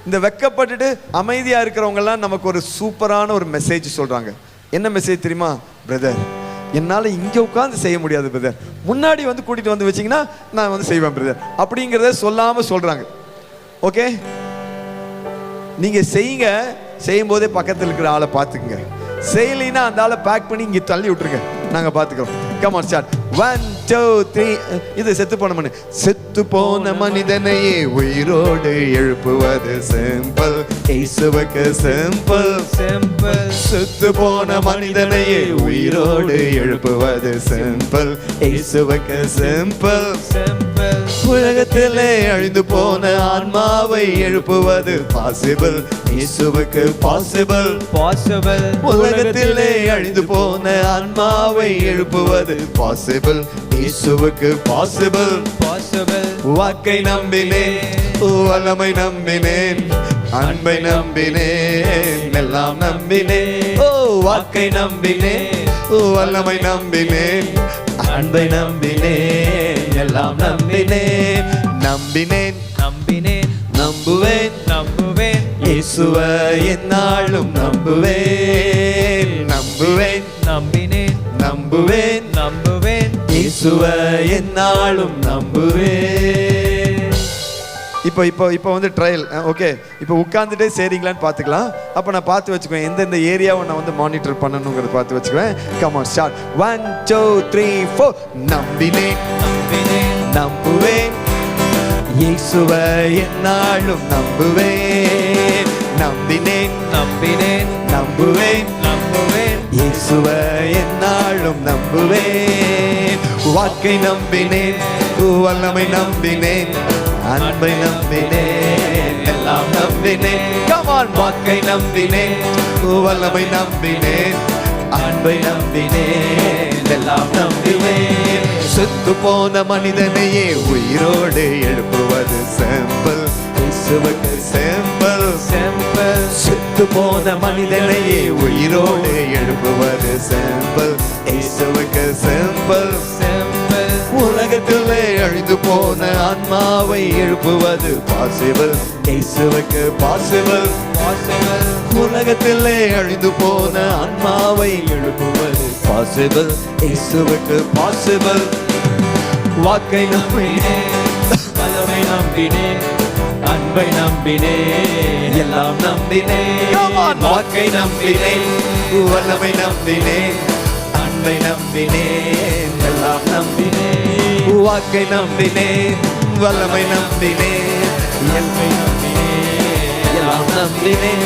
இந்த வெக்கப்பட்டுட்டு அமைதியாக இருக்கிறவங்கெல்லாம் நமக்கு ஒரு சூப்பரான ஒரு மெசேஜ் சொல்கிறாங்க. என்ன மெசேஜ் தெரியுமா? பிரதர், என்னால் இங்கே உட்காந்து செய்ய முடியாது பிரதர், முன்னாடி வந்து கூட்டிகிட்டு வந்து வச்சிங்கன்னா நான் வந்து செய்வேன் பிரதர் அப்படிங்கிறத சொல்லாமல் சொல்கிறாங்க. ஓகே, நீங்கள் செய்யுங்க, செய்யும் போதே பக்கத்தில் இருக்கிற ஆளை பார்த்துக்குங்க. செய்யலைன்னா அந்த ஆளை பேக் பண்ணி இங்கே தள்ளி விட்டுருங்க, நாங்கள் பார்த்துக்கிறோம். Come on start. 1 2 3. இது செத்து போன மனிதன், செத்து போன மனிதனையே உயிரோடு எழுப்புவது சிம்பிள். இயேசுவுக்கு சிம்பிள் சிம்பிள். செத்து போன மனிதனையே உயிரோடு எழுப்புவது சிம்பிள். இயேசுவுக்கு சிம்பிள் சிம்பிள். உலகத்திலே அழிந்து போன ஆன்மாவை எழுப்புவது பாசிபிள். இயேசுவுக்கு பாசிபிள் பாசிபிள். உலகத்திலே அழிந்து போன ஆன்மாவை எழுப்புவது பாசிபிள். இயேசுவுக்கு பாசிபிள் பாசிபிள். வாக்கை நம்பினேன், வல்லமை நம்பினேன், அன்பை நம்பினேன், எல்லாம் நம்பினேன். ஓ, வாக்கை நம்பினேன், வல்லமை நம்பினேன், அன்பை நம்பினேன், எல்லாம் நம்பினேன். நம்பினேன் நம்பினேன், நம்புவேன் நம்புவேன், இயேசுவை என்னாலும் நம்புவேன். நம்புவேன் நம்பினேன், நம்புவேன் நம்புவேன், இயேசுவை என்னாலும் நம்புவேன். இப்போ வந்து ட்ரையல். ஓகே, இப்போ உட்காந்துட்டே சரிங்களான்னு பார்த்துக்கலாம். அப்போ நான் பார்த்து வச்சுக்குவேன் எந்தெந்த ஏரியாவை நான் வந்து மானிட்டர் பண்ணணுங்கிறத பார்த்து வச்சுக்குவேன். Come on start. 1 2 3 4. நம்பினேன் நம்பினேன், நம்புவேன், இயேசுவை என்னாலும் நம்புவேன். நம்பினேன் நம்பினேன், நம்புவேன் நம்புவேன், இயேசுவை என்னாலும் நம்புவேன். வாக்கை நம்பினேன், வல்லமை நம்பினேன், அன்பை நம்பினேன், எல்லாம் நம்பினேன். Come on. வாக்கை நம்பினேன், வல்லமை நம்பினேன், அன்பை நம்பினேன், எல்லாம் நம்பினேன். செத்து போன மனிதனையே உயிரோடு எழுப்புவது சிம்பிள். இயேசுவுக்கு சிம்பிள் சிம்பிள். செத்து போன மனிதனையே உயிரோடு எழுப்புவது சிம்பிள். இயேசுவுக்கு சிம்பிள் சிம்பிள். உலகத்திலே அழிந்து போன ஆன்மாவை எழுப்புவது பாசிபிள். இயேசுவுக்கு பாசிபிள் பாசிபிள். உலகத்திலே அழிந்து போன ஆன்மாவை எழுப்புவது பாசிபிள். இயேசுவுக்கு பாசிபிள். வாக்கை நம்பினேன், வல்லமை நம்பினேன், அன்பை நம்பினேன், எல்லாம் நம்பினேன். வாக்கை நம்பினேன், வல்லமை நம்பினேன், அன்பை நம்பினேன், எல்லாம் நம்பினேன். வாக்கை நம்பினேன், வல்லமை நம்பினேன், அன்பை நம்பினேன், எல்லாம் நம்பினேன்.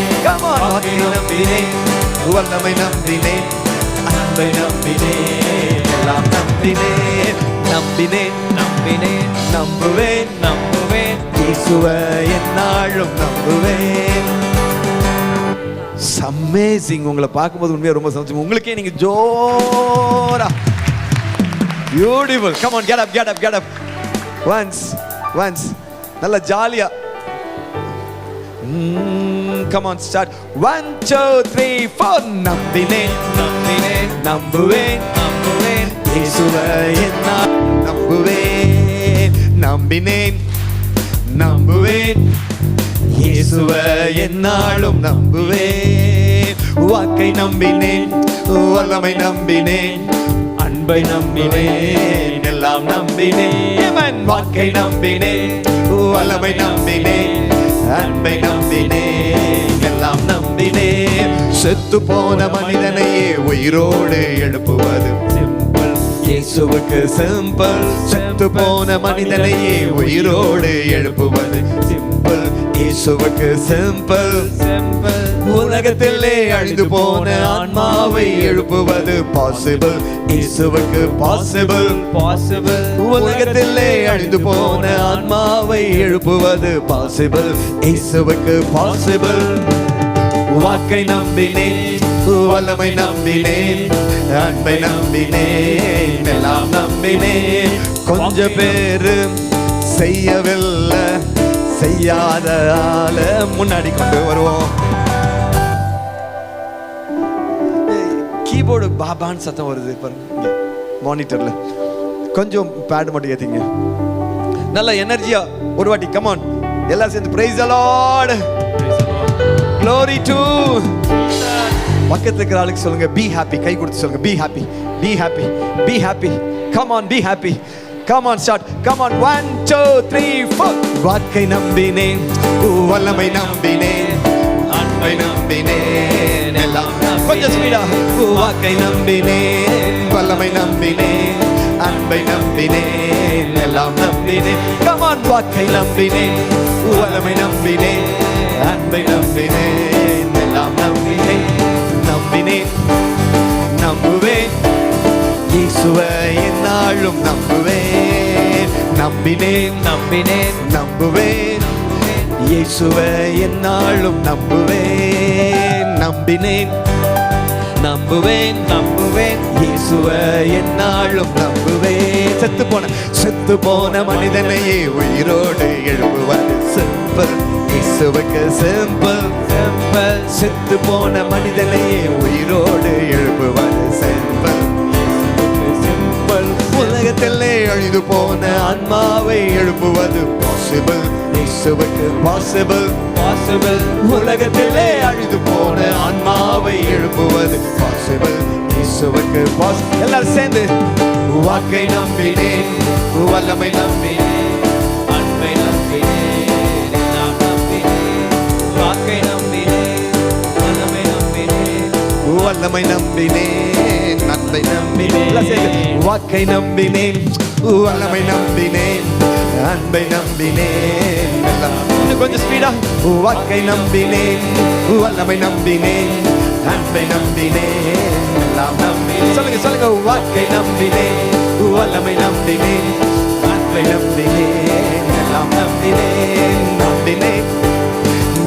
வாக்கை நம்பினேன், வல்லமை நம்பினேன், அன்பை நம்பினேன், எல்லாம் நம்பினேன். நம்பினேன் நம்பினேன், நம்புவேன் நம்புவேன், இயேசுவை என்னாலும் நம்புவேன். அமேசிங். உங்களை பார்க்கும்போது உண்மையாக ரொம்ப சந்தோஷம். உங்களுக்கே நீங்க ஜோரா beautiful. Come on, get up get up get up. Once நல்ல ஜாலியா. Come on start. 1 2 3 4. நம்பினேன் நம்பினேன், நம்புவேன் நம்புவேன், இயேசுவை என்னாலும் நம்புவேன். நம்பினேன் நம்புவேன், இயேசுவை என்னாலும் நம்புவேன். வாக்கை நம்பினேன், வல்லமை நம்பினேன், அன்பை நம்பினேன், எல்லாம் நம்பினேன். வாக்கை நம்பினேன், வல்லமை நம்பினேன், அன்பை நம்பினேன், எல்லாம் நம்பினேன். செத்து போன மனிதனையே உயிரோடு எழுப்புவது சிம்பிள். இயேசுவுக்கு சிம்பிள். செத்து போன மனிதனையே உயிரோடு எழுப்புவது சிம்பிள். இயேசுவுக்கு சிம்பிள் சிம்பிள். உலகத்திலே அழிந்து போன ஆன்மாவை எழுப்புவது பாசிபிள். இயேசுவுக்கு பாசிபிள் பாசிபிள். உலகத்திலே அழிந்து போன ஆன்மாவை எழுப்புவது பாசிபிள். இயேசுவுக்கு பாசிபிள். வாக்கை நம்பினேன், வல்லமை நம்பினேன், அன்பை நம்பினேன், எல்லாம் நம்பினேன். கொஞ்ச பேரு செய்யவில்லை, செய்யாத ஆள முன்னாடி கொண்டு வருவோம். கீபோர்டு பாபான்னு சத்தம் வருது பாருங்க மானிட்டர்ல. கொஞ்சம் பேட் மட்டும் ஏத்திங்க. நல்ல எனர்ஜியா ஒரு வாட்டி கமான் எல்லாரும் சேர்ந்து praise the Lord, glory to. பக்கத்துல இருக்கிற ஆளுக்கு சொல்லுங்க be happy, கை கொடுத்து சொல்லுங்க be happy, be happy, be happy. Come on, be happy. Come on, start. Come on, 1 2 3 4. வாக்கை நம்பினேன், வல்லமை நம்பினேன், அன்பை நம்பினேன், எல்லாம் கொஞ்சம் ஸ்பீடா. வாக்கை நம்பினேன், வல்லமை நம்பினேன், அன்பை நம்பினேன், எல்லாம் நம்பினேன். Come on, வாக்கை நம்பினேன், வல்லமை நம்பினேன், அன்பை நம்பினேன், எல்லாம் நம்பினேன். நம்பினேன், நம்புவேன், இயேசுவை என்னாலும் நம்புவேன். நம்பினேன், நம்பினேன், நம்புவேன், இயேசுவை என்னாலும் நம்புவேன். நம்பினேன், நம்புவேன், நம்புவேன், இயேசுவை என்னாலும் நம்புவேன். செத்து போன மனிதனையே உயிரோடு எழுப்புவது சிம்பிள், இயேசுவுக்கு சிம்பிள் சிம்பிள். செத்து போன மனிதனையே உயிரோடு எழுப்புவது சிம்பிள் சிம்பிள். உலகத்திலே அழிந்து போன ஆன்மாவை எழுப்புவது பாசிபிள், இயேசுவுக்கு பாசிபிள் பாசிபிள். உலகத்திலே அழிந்து போன ஆன்மாவை எழுப்புவது பாசிபிள், இயேசுவுக்கு பாசிபிள். எல்லாரும் சேர்ந்து வாக்கை நம்பினேன், வல்லமை நம்பினேன், அன்பை நம்பினேன், எல்லாம் நம்பினேன். வாக்கை நம்பினேன், வல்லமை நம்பினேன், வல்லமை நம்பினேன், அன்பை நம்பினேன். வாக்கை நம்பினேன், வல்லமை நம்பினேன், அன்பை நம்பினேன், எல்லாம் கொஞ்சம் ஸ்பீடா. வாக்கை நம்பினேன், வல்லமை நம்பினேன், அன்பை நம்பினேன், எல்லாம் நம்பினேன். சொல்லுங்க சொல்லுங்க. வாக்கை நம்பினேன், வல்லமை நம்பினேன், அன்பை நம்பினேன், எல்லாம் நம்பினேன். நம்பினேன்,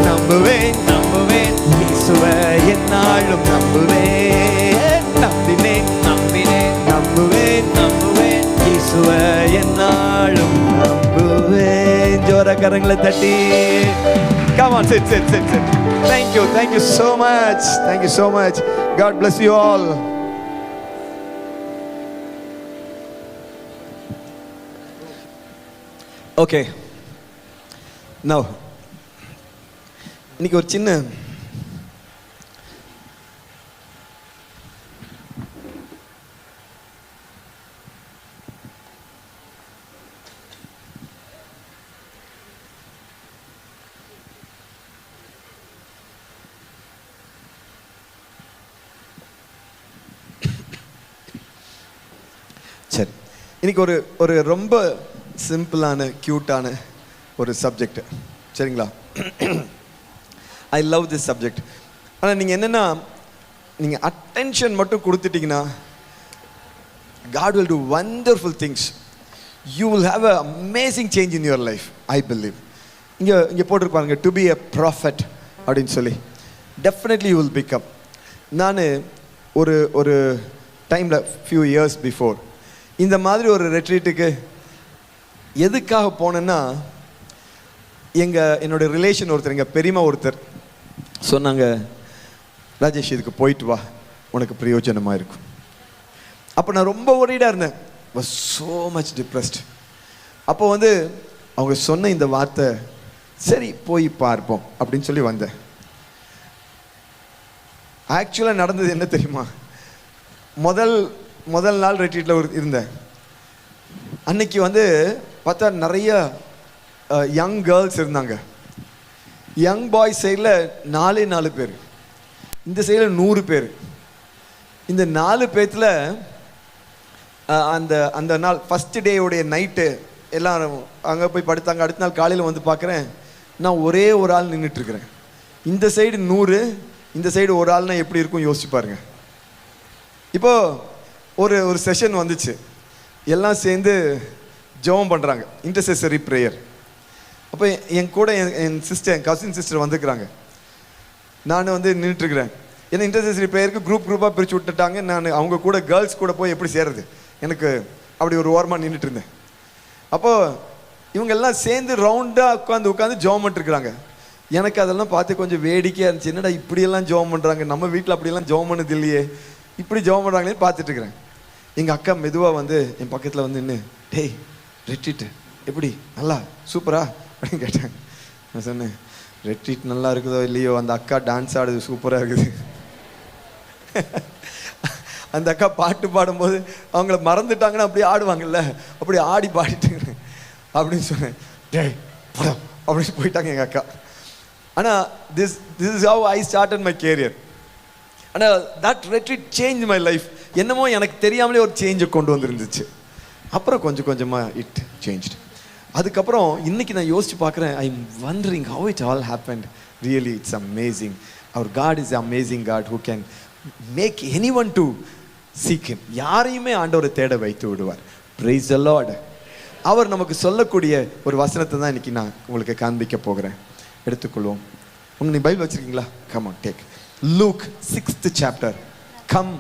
நம்புவேன், நம்புவேன், இயேசுவை என்னாலும் நம்புவேன். நம்பினேன், நம்பினேன், நம்புவேன், நம்புவேன், இயேசுவை என்னாலும் நம்புவேன். ஜோர கரங்களை தட்டி. Come on, sit. Thank you so much. Thank you so much. God bless you all. Okay. Now, இன்னைக்கு ஒரு சின்ன சரி, இன்னைக்கு ஒரு ரொம்ப சிம்பிளான கியூட்டான ஒரு சப்ஜெக்ட். சரிங்களா? I love this subject. ஆனால் நீங்கள் என்னென்னா, நீங்கள் அட்டென்ஷன் மட்டும் கொடுத்துட்டிங்கன்னா God will do wonderful things. You will have an amazing change in your life, I believe. இங்கே போட்டிருப்பாங்க to be a prophet அப்படின்னு சொல்லி. Definitely you will become. நான் ஒரு டைமில் few years before இந்த மாதிரி ஒரு ரெட்ரீட்டுக்கு எதுக்காக போனேன்னா, என்னோட ரிலேஷன் ஒருத்தர், எங்கள் பெரியம்மா ஒருத்தர் சொன்னாங்க, ராஜேஷ் இதுக்கு போயிட்டு வா, உனக்கு பிரயோஜனமாக இருக்கும். அப்போ நான் ரொம்ப ஒரீடாக இருந்தேன், was so much depressed. அப்போ அவங்க சொன்ன இந்த வார்த்தை, சரி போய் பார்ப்போம் அப்படின்னு சொல்லி வந்தேன். ஆக்சுவலாக நடந்தது என்ன தெரியுமா? முதல் நாள் ரெட்ரீட்டில் இருந்தேன். அன்னைக்கு பார்த்தா நிறைய யங் கேர்ள்ஸ் இருந்தாங்க. யங் பாய்ஸ் சைடில் 4 பேர், இந்த சைடில் 100 பேர். இந்த 4 பேர்த்தில் அந்த நாள் ஃபஸ்ட் டேயோடைய நைட்டு எல்லாரும் அங்கே போய் படுத்தாங்க. அடுத்த நாள் காலையில் பார்க்குறேன், நான் ஒரே ஒரு ஆள் நின்றுட்டுருக்கிறேன். இந்த சைடு 100, இந்த சைடு ஒரு ஆள்னா எப்படி இருக்கும் யோசிச்சு பாருங்க. இப்போது ஒரு செஷன் வந்துச்சு, எல்லாம் சேர்ந்து ஜெபம் பண்ணுறாங்க, இன்டர்செசரி ப்ரேயர். அப்போ என் கூட என் சிஸ்டர், என் கசின் சிஸ்டர் வந்துருக்குறாங்க. நான் நின்றுட்டுருக்கிறேன். ஏன்னா இன்டர்செசரி ப்ரேயருக்கு குரூப்பாக பிரித்து விட்டுட்டாங்க. நான் அவங்க கூட கேர்ள்ஸ் கூட போய் எப்படி சேர்றது, எனக்கு அப்படி ஒரு ஓரமாக நின்றுட்டு இருந்தேன். அப்போது இவங்க எல்லாம் சேர்ந்து ரவுண்டாக உட்காந்து ஜெபம் பண்ணிட்டுருக்குறாங்க. எனக்கு அதெல்லாம் பார்த்து கொஞ்சம் வேடிக்கையாக இருந்துச்சு. என்னடா இப்படியெல்லாம் ஜெபம் பண்ணுறாங்க, நம்ம வீட்டில் அப்படியெல்லாம் ஜெபம் பண்ணது இல்லையே, இப்படி ஜெபம் பண்ணுறாங்களேன்னு பார்த்துட்ருக்குறேன். எங்கள் அக்கா மெதுவாக வந்து என் பக்கத்தில் வந்து நின்று, டேய் ரெட்ரீட்டு எப்படி நல்லா சூப்பரா அப்படின்னு கேட்டாங்க. நான் சொன்னேன், ரெட்ரீட் நல்லா இருக்குதோ இல்லையோ, அந்த அக்கா டான்ஸ் ஆடுது சூப்பராக இருக்குது. அந்த அக்கா பாட்டு பாடும்போது அவங்கள மறந்துட்டாங்கன்னா அப்படி ஆடுவாங்கல்ல, அப்படி ஆடி பாடிட்டு அப்படின்னு சொன்னேன். டேய் படம் அப்படின்னு போயிட்டாங்க எங்கள் அக்கா. ஆனால் this is how I started my career. ஆனால் that retreat change my life. என்னமோ எனக்கு தெரியாமலே ஒரு சேஞ்சை கொண்டு வந்துருந்துச்சு. அப்புறம் கொஞ்சம் கொஞ்சமாக இட் சேஞ்ச்டு. அதுக்கப்புறம் இன்னைக்கு நான் யோசிச்சு பார்க்குறேன், I am wondering how it all happened. Really it's amazing. அவர் God is amazing God who can make anyone to seek him. யாரையுமே ஆண்டவரை தேட வைத்து விடுவார். Price the Lord. அவர் நமக்கு சொல்லக்கூடிய ஒரு வசனத்தை தான் இன்னைக்கு நான் உங்களுக்கு காண்பிக்க போகிறேன். எடுத்துக்கொள்வோம். நீ பைபிள் வச்சிருக்கீங்களா? Come on take Luke 6th chapter. Come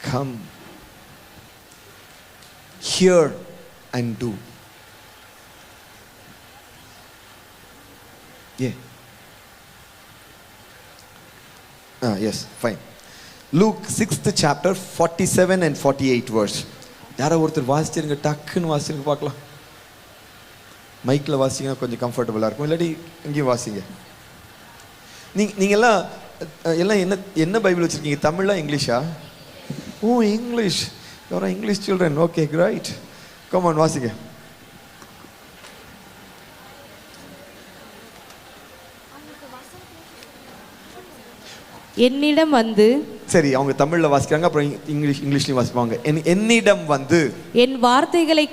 come hear and do. Yeah. Yes, fine. Luke 6th chapter 47 and 48 verse. யாரோ ஒருத்தர் வாசிச்சிருங்க, டக்குன்னு வாசிச்சிருங்க பார்க்கலாம். மைக்கில் வாசிங்கன்னா கொஞ்சம் கம்ஃபர்டபுளாக இருக்கும், இல்லாட்டி இங்கேயும் வாசிங்க. நீங்கள் எல்லாம் என்ன பைபிள் வச்சுருக்கீங்க? தமிழா இங்கிலீஷா? ஓ English. You're an English children. Okay, great. Come on, வாசிங்க. என்னிடம் வந்து, சரி அவங்க தமிழ்ல வாசிக்கிறாங்க, அப்புறம் இங்கிலீஷ்லயும் வாசிப்பாங்க. என்னிடம் வந்து என் வார்த்தைகளை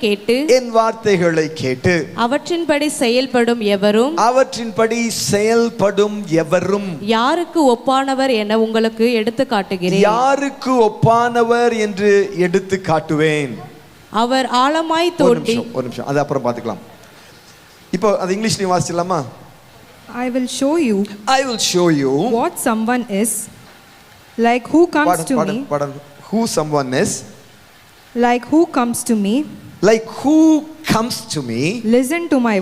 கேட்டு அவற்றின்படி செயல்படும் எவரும் யாருக்கு ஒப்பானவர் என உங்களுக்கு எடுத்து காட்டுகிறேன். யாருக்கு ஒப்பானவர் என்று எடுத்து காட்டுவேன். அவர் ஆழமாய் தோண்டி. ஒரு நிமிஷம் அது அப்புறம் பார்த்துக்கலாம். இப்போ அது இங்கிலீஷ்லயும் வாசிக்கலாமா? I will show you what someone is like who comes to me. Who someone is like who comes to me. Listen to my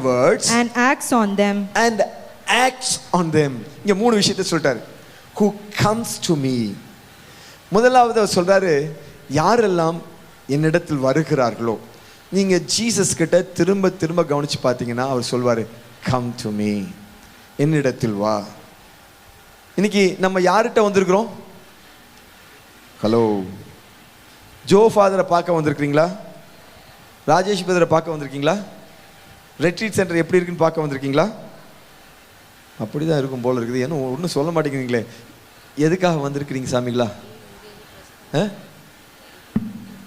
words and acts on them. இங்க மூணு விஷயத்தை சொல்றாரு. Who comes to me. முதலாவது அவர் சொல்றாரு, யாரெல்லாம் என்னிடத்தில் வருகிறார்களோ. நீங்க Jesus கிட்ட திரும்ப திரும்ப கவனிச்சு பார்த்தீங்கன்னா அவர் சொல்வாரு, கம் டு மீ, என்னிடத்தில் வா. இன்னைக்கு நம்ம யார்கிட்ட வந்திருக்கிறோம்? ஹலோ, ஜோ ஃபாதரை பார்க்க வந்திருக்கீங்களா? ராஜேஷ் பிரதரை பார்க்க வந்திருக்கீங்களா? ரெட்ரீட் சென்டர் எப்படி இருக்குன்னு பார்க்க வந்திருக்கீங்களா? அப்படிதான் இருக்கும் போல இருக்குது. ஏன்னா ஒன்றும் சொல்ல மாட்டேங்கிறீங்களே. எதுக்காக வந்திருக்கிறீங்க சாமிங்களா?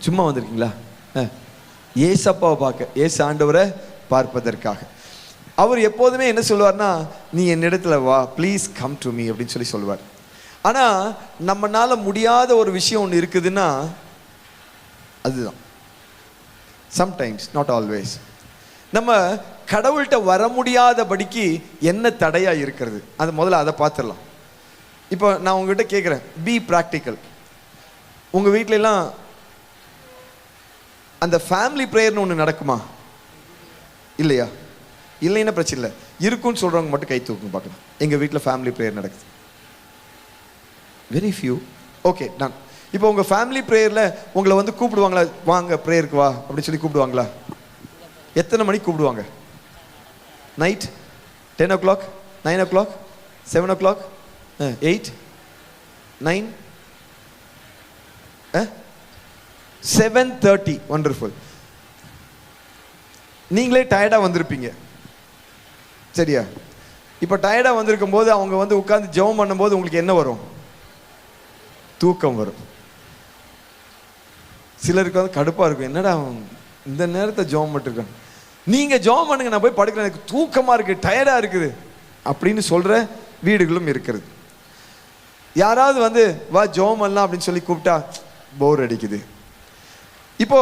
சும்மா வந்திருக்கீங்களா? ஏசப்பாவை பார்க்க, ஏசு ஆண்டவரை பார்ப்பதற்காக. அவர் எப்போதுமே என்ன சொல்லுவார்னா, நீ என்னிடத்துல வா, ப்ளீஸ் கம் டு மீ அப்படின்னு சொல்லுவார். ஆனால் நம்மளால முடியாத ஒரு விஷயம் ஒன்று இருக்குதுன்னா அதுதான். Sometimes, not always. நம்ம கடவுள்கிட்ட வர முடியாதபடிக்கு என்ன தடையா இருக்கிறது, அது முதல்ல அதை பார்த்துடலாம். இப்போ நான் உங்ககிட்ட கேட்குறேன், பி ப்ராக்டிக்கல். உங்கள் வீட்டிலலாம் அந்த ஃபேமிலி ப்ரேயர்னு ஒன்று நடக்குமா? இல்லையா? இல்லைன்னா பிரச்சனை இல்லை. இருக்குன்னு சொல்கிறவங்க மட்டும் கை தூக்குங்க பார்க்கலாம். எங்கள் வீட்டில் ஃபேமிலி ப்ரேயர் நடக்குது. Very few. Okay, done. இப்போ உங்கள் ஃபேமிலி ப்ரேயரில் உங்களை வந்து கூப்பிடுவாங்களா? வாங்க ப்ரேயருக்கு வா அப்படின்னு சொல்லி கூப்பிடுவாங்களா? எத்தனை மணிக்கு கூப்பிடுவாங்க? Night 10 o'clock, 9 o'clock, 7 o'clock, 8, 9, 7:30. Wonderful. நீங்களே டயர்டாக வந்திருப்பீங்க, சரியா? இப்போ டயர்டாக வந்திருக்கும் போது அவங்க வந்து உட்காந்து ஜெபம் பண்ணும்போது உங்களுக்கு என்ன வரும்? தூக்கம் வரும். சிலருக்கு வந்து கடுப்பாக இருக்கும், என்னடா இந்த நேரத்தை ஜெபம் பண்ணிருக்காங்க. நீங்கள் ஜெபம் பண்ணுங்க, நான் போய் படுக்கிறேன், எனக்கு தூக்கமாக இருக்குது, டயர்டாக இருக்குது அப்படின்னு சொல்கிற வீடுகளும் இருக்கிறது. யாராவது வந்து வா ஜெபம் பண்ணலாம் அப்படின்னு சொல்லி கூப்பிட்டா போர் அடிக்குது. இப்போ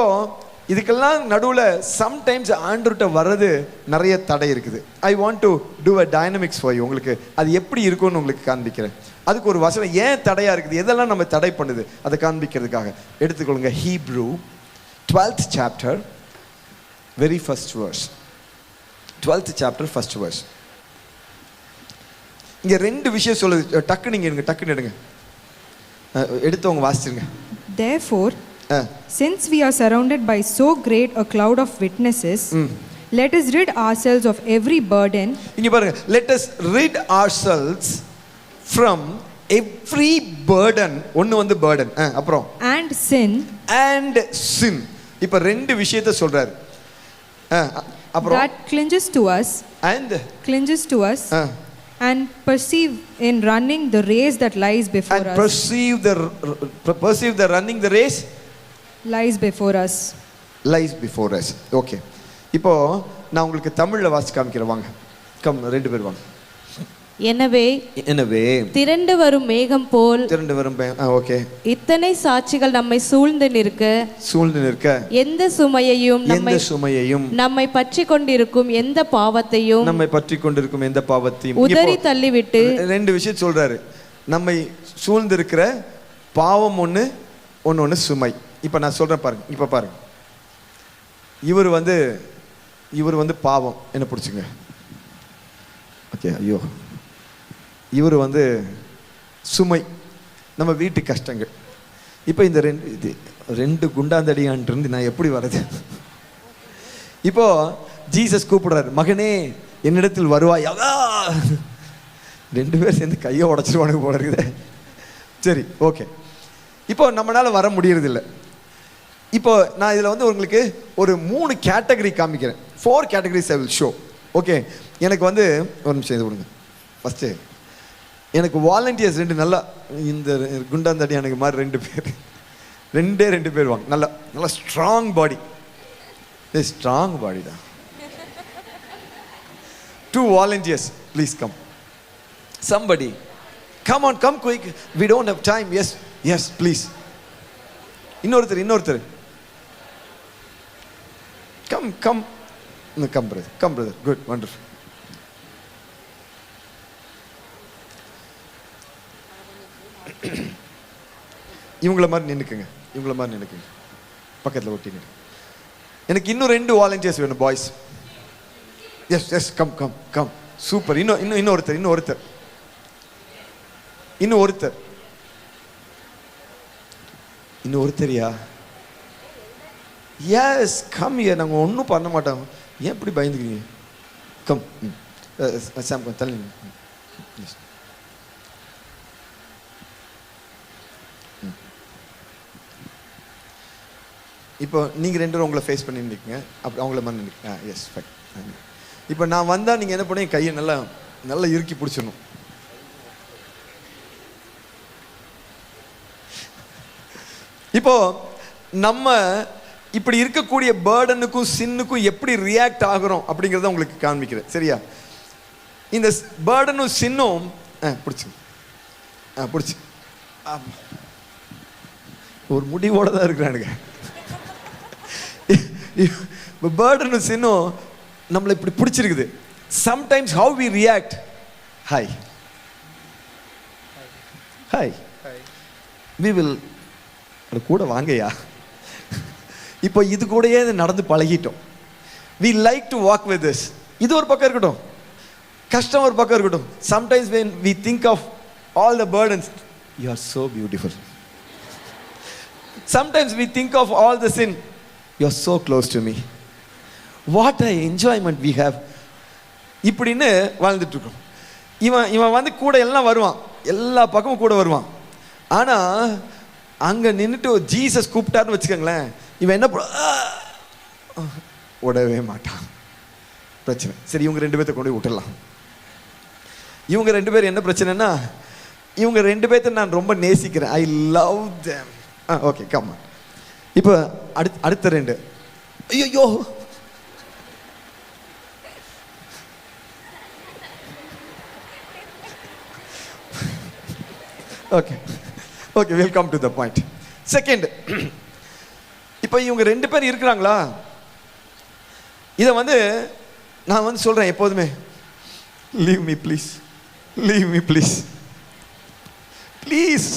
இதுக்கெல்லாம் நடுவில் சம்டைம்ஸ் ஆண்டவர்கிட்ட வர்றது நிறைய தடை இருக்குது. I want to do a dynamics for you. உங்களுக்கு அது எப்படி இருக்கும்னு உங்களுக்கு காண்பிக்கிறேன். அதுக்கு ஒரு வசனம் ஏன் தடையா இருக்குது, எதெல்லாம் நம்ம தடை பண்ணுது அதை காண்பிக்கிறதுக்காக எடுத்துக்கொள்ளுங்க. Hebrew 12th chapter very first verse. 12th chapter first verse. இங்க ரெண்டு விஷயம் சொல்லுது. டக்குன்னு எடுங்க. எடுத்தவங்க வாசிச்சிருங்க. Therefore, since we are surrounded by so great a cloud of witnesses, let us rid ourselves of every burden. இங்க பாருங்க, let us rid ourselves from every burden. ஒன்னு வந்து burden, அப்புறம் and sin. இப்ப ரெண்டு விஷயத்தை சொல்றாரு. அப்புறம் that clinges to us and perceive in running the race that lies before us. perceive the running the race lies before us. Okay. இப்போ நான் உங்களுக்கு தமிழ்ல வாசி காமிக்கிறேன், வாங்க. கம், ரெண்டு பேர் வாங்க. எனவே திரண்டு வரும் மேகம் போல் ஓகே, இத்தனை சாட்சிகள் நம்மை சூழ்ந்து நிற்க எந்த சுமையையும் நம்மை பற்றி கொண்டிருக்கும் எந்த பாவத்தையும் உதறி தள்ளிவிட்டு ரெண்டு விஷயம் சொல்றாரு. நம்மை சூழ்ந்திருக்கிற பாவம் ஒன்னு சுமை. இப்ப நான் சொல்றேன் பாருங்க. இப்ப பாருங்க, இவர் வந்து பாவம், என்ன பிடிச்சுங்க. ஓகே, ஐயோ, இவர் சுமை, நம்ம வீட்டு கஷ்டங்கள். இப்போ இந்த ரெண்டு குண்டாந்தடியான்ட்டு நான் எப்படி வர்றது? இப்போ ஜீசஸ் கூப்பிடுறாரு, மகனே என்னிடத்தில் வருவாய். ரெண்டு பேர் சேர்ந்து கையை உடச்சிருவானுங்க போல இருக்குது. சரி, ஓகே. இப்போ நம்மளால வர முடியறதில்லை. இப்போ நான் இதில் உங்களுக்கு ஒரு 3 கேட்டகரி காமிக்கிறேன். 4 categories I will show. Okay, எனக்கு ஒரு நிமிஷம் இது கொடுங்க. ஃபஸ்ட்டு எனக்கு வாலண்டியர்ஸ் நல்லா இந்த குண்டாந்தடி எனக்கு மாதிரி ரெண்டு பேர் வாங்க. நல்லா ஸ்ட்ராங் பாடி தான். 2 volunteers, please come. Somebody, come on, come quick. We don't have time. Yes, please. இன்னொருத்தர். Come brother. Good, wonderful. இவங்கள மாதிரி நின்னுக்குங்க. பக்கத்தில் ஒட்டிங்க. எனக்கு இன்னும் 2 வாலண்டியர்ஸ் வேணும், பாய்ஸ். Yes, come. சூப்பர். இன்னொருத்தரியா? Yes, come here. நாங்கள் ஒன்றும் பண்ண மாட்டோம். ஏன் இப்படி பயந்துக்கிறீங்க? கம். சாம், தள்ளி. இப்போ நீங்கள் 2 பேரும் உங்களை ஃபேஸ் பண்ணி நிற்குங்க. அப்படி அவங்கள மாதிரி நிற்க. Yes, fine. இப்போ நான் வந்தால் நீங்கள் என்ன பண்ணி கையை நல்லா இறுக்கி பிடிச்சிடணும். இப்போ நம்ம இப்படி இருக்கக்கூடிய பேர்டனுக்கும் சின்னுக்கும் எப்படி ரியாக்ட் ஆகிறோம் அப்படிங்கிறத உங்களுக்கு காண்பிக்கிறேன், சரியா? இந்த பேர்டனும் சின்னும் பிடிச்சி ஒரு முடிவோட தான் இருக்கிறானுங்க. பேர்டனும் சின்னும் நம்மளை இப்படி பிடிச்சிருக்குது. Sometimes how we react, hi we will கூட வாங்கயா. இப்போ இது கூடயே நடந்து பழகிட்டோம். We like to walk with this. இது ஒரு பக்கம் இருக்கட்டும், கஷ்டம் ஒரு பக்கம் இருக்கட்டும். Sometimes when we think of all the burdens, you are so beautiful. Sometimes we think of all the sin, you are so close to me. What an enjoyment we have. இப்படின்னு வாழ்ந்துட்டு இருக்கோம். இவன் கூட எல்லாம் வருவான், எல்லா பக்கமும் கூட வருவான். ஆனா அங்க நின்றுட்டு ஜீசஸ் கூப்பிட்டாருன்னு வச்சுக்கோங்களேன், இவன் என்ன விடவே மாட்டான். பிரச்சனை. சரி, இவங்க 2 பேர்த்த கொண்டு போய் விட்டுடலாம். இவங்க 2 பேர் என்ன பிரச்சனைனா, இவங்க 2 பேர்த்த நான் ரொம்ப நேசிக்கிறேன். I love them. Okay, come. இப்போ அடுத்த 2. ஐயோ, okay, we'll come to the point. Second, இப்போ இவங்க 2 பேர் இருக்கிறாங்களா, இதை நான் சொல்றேன் எப்போதுமே, leave me please, ப்ளீஸ்.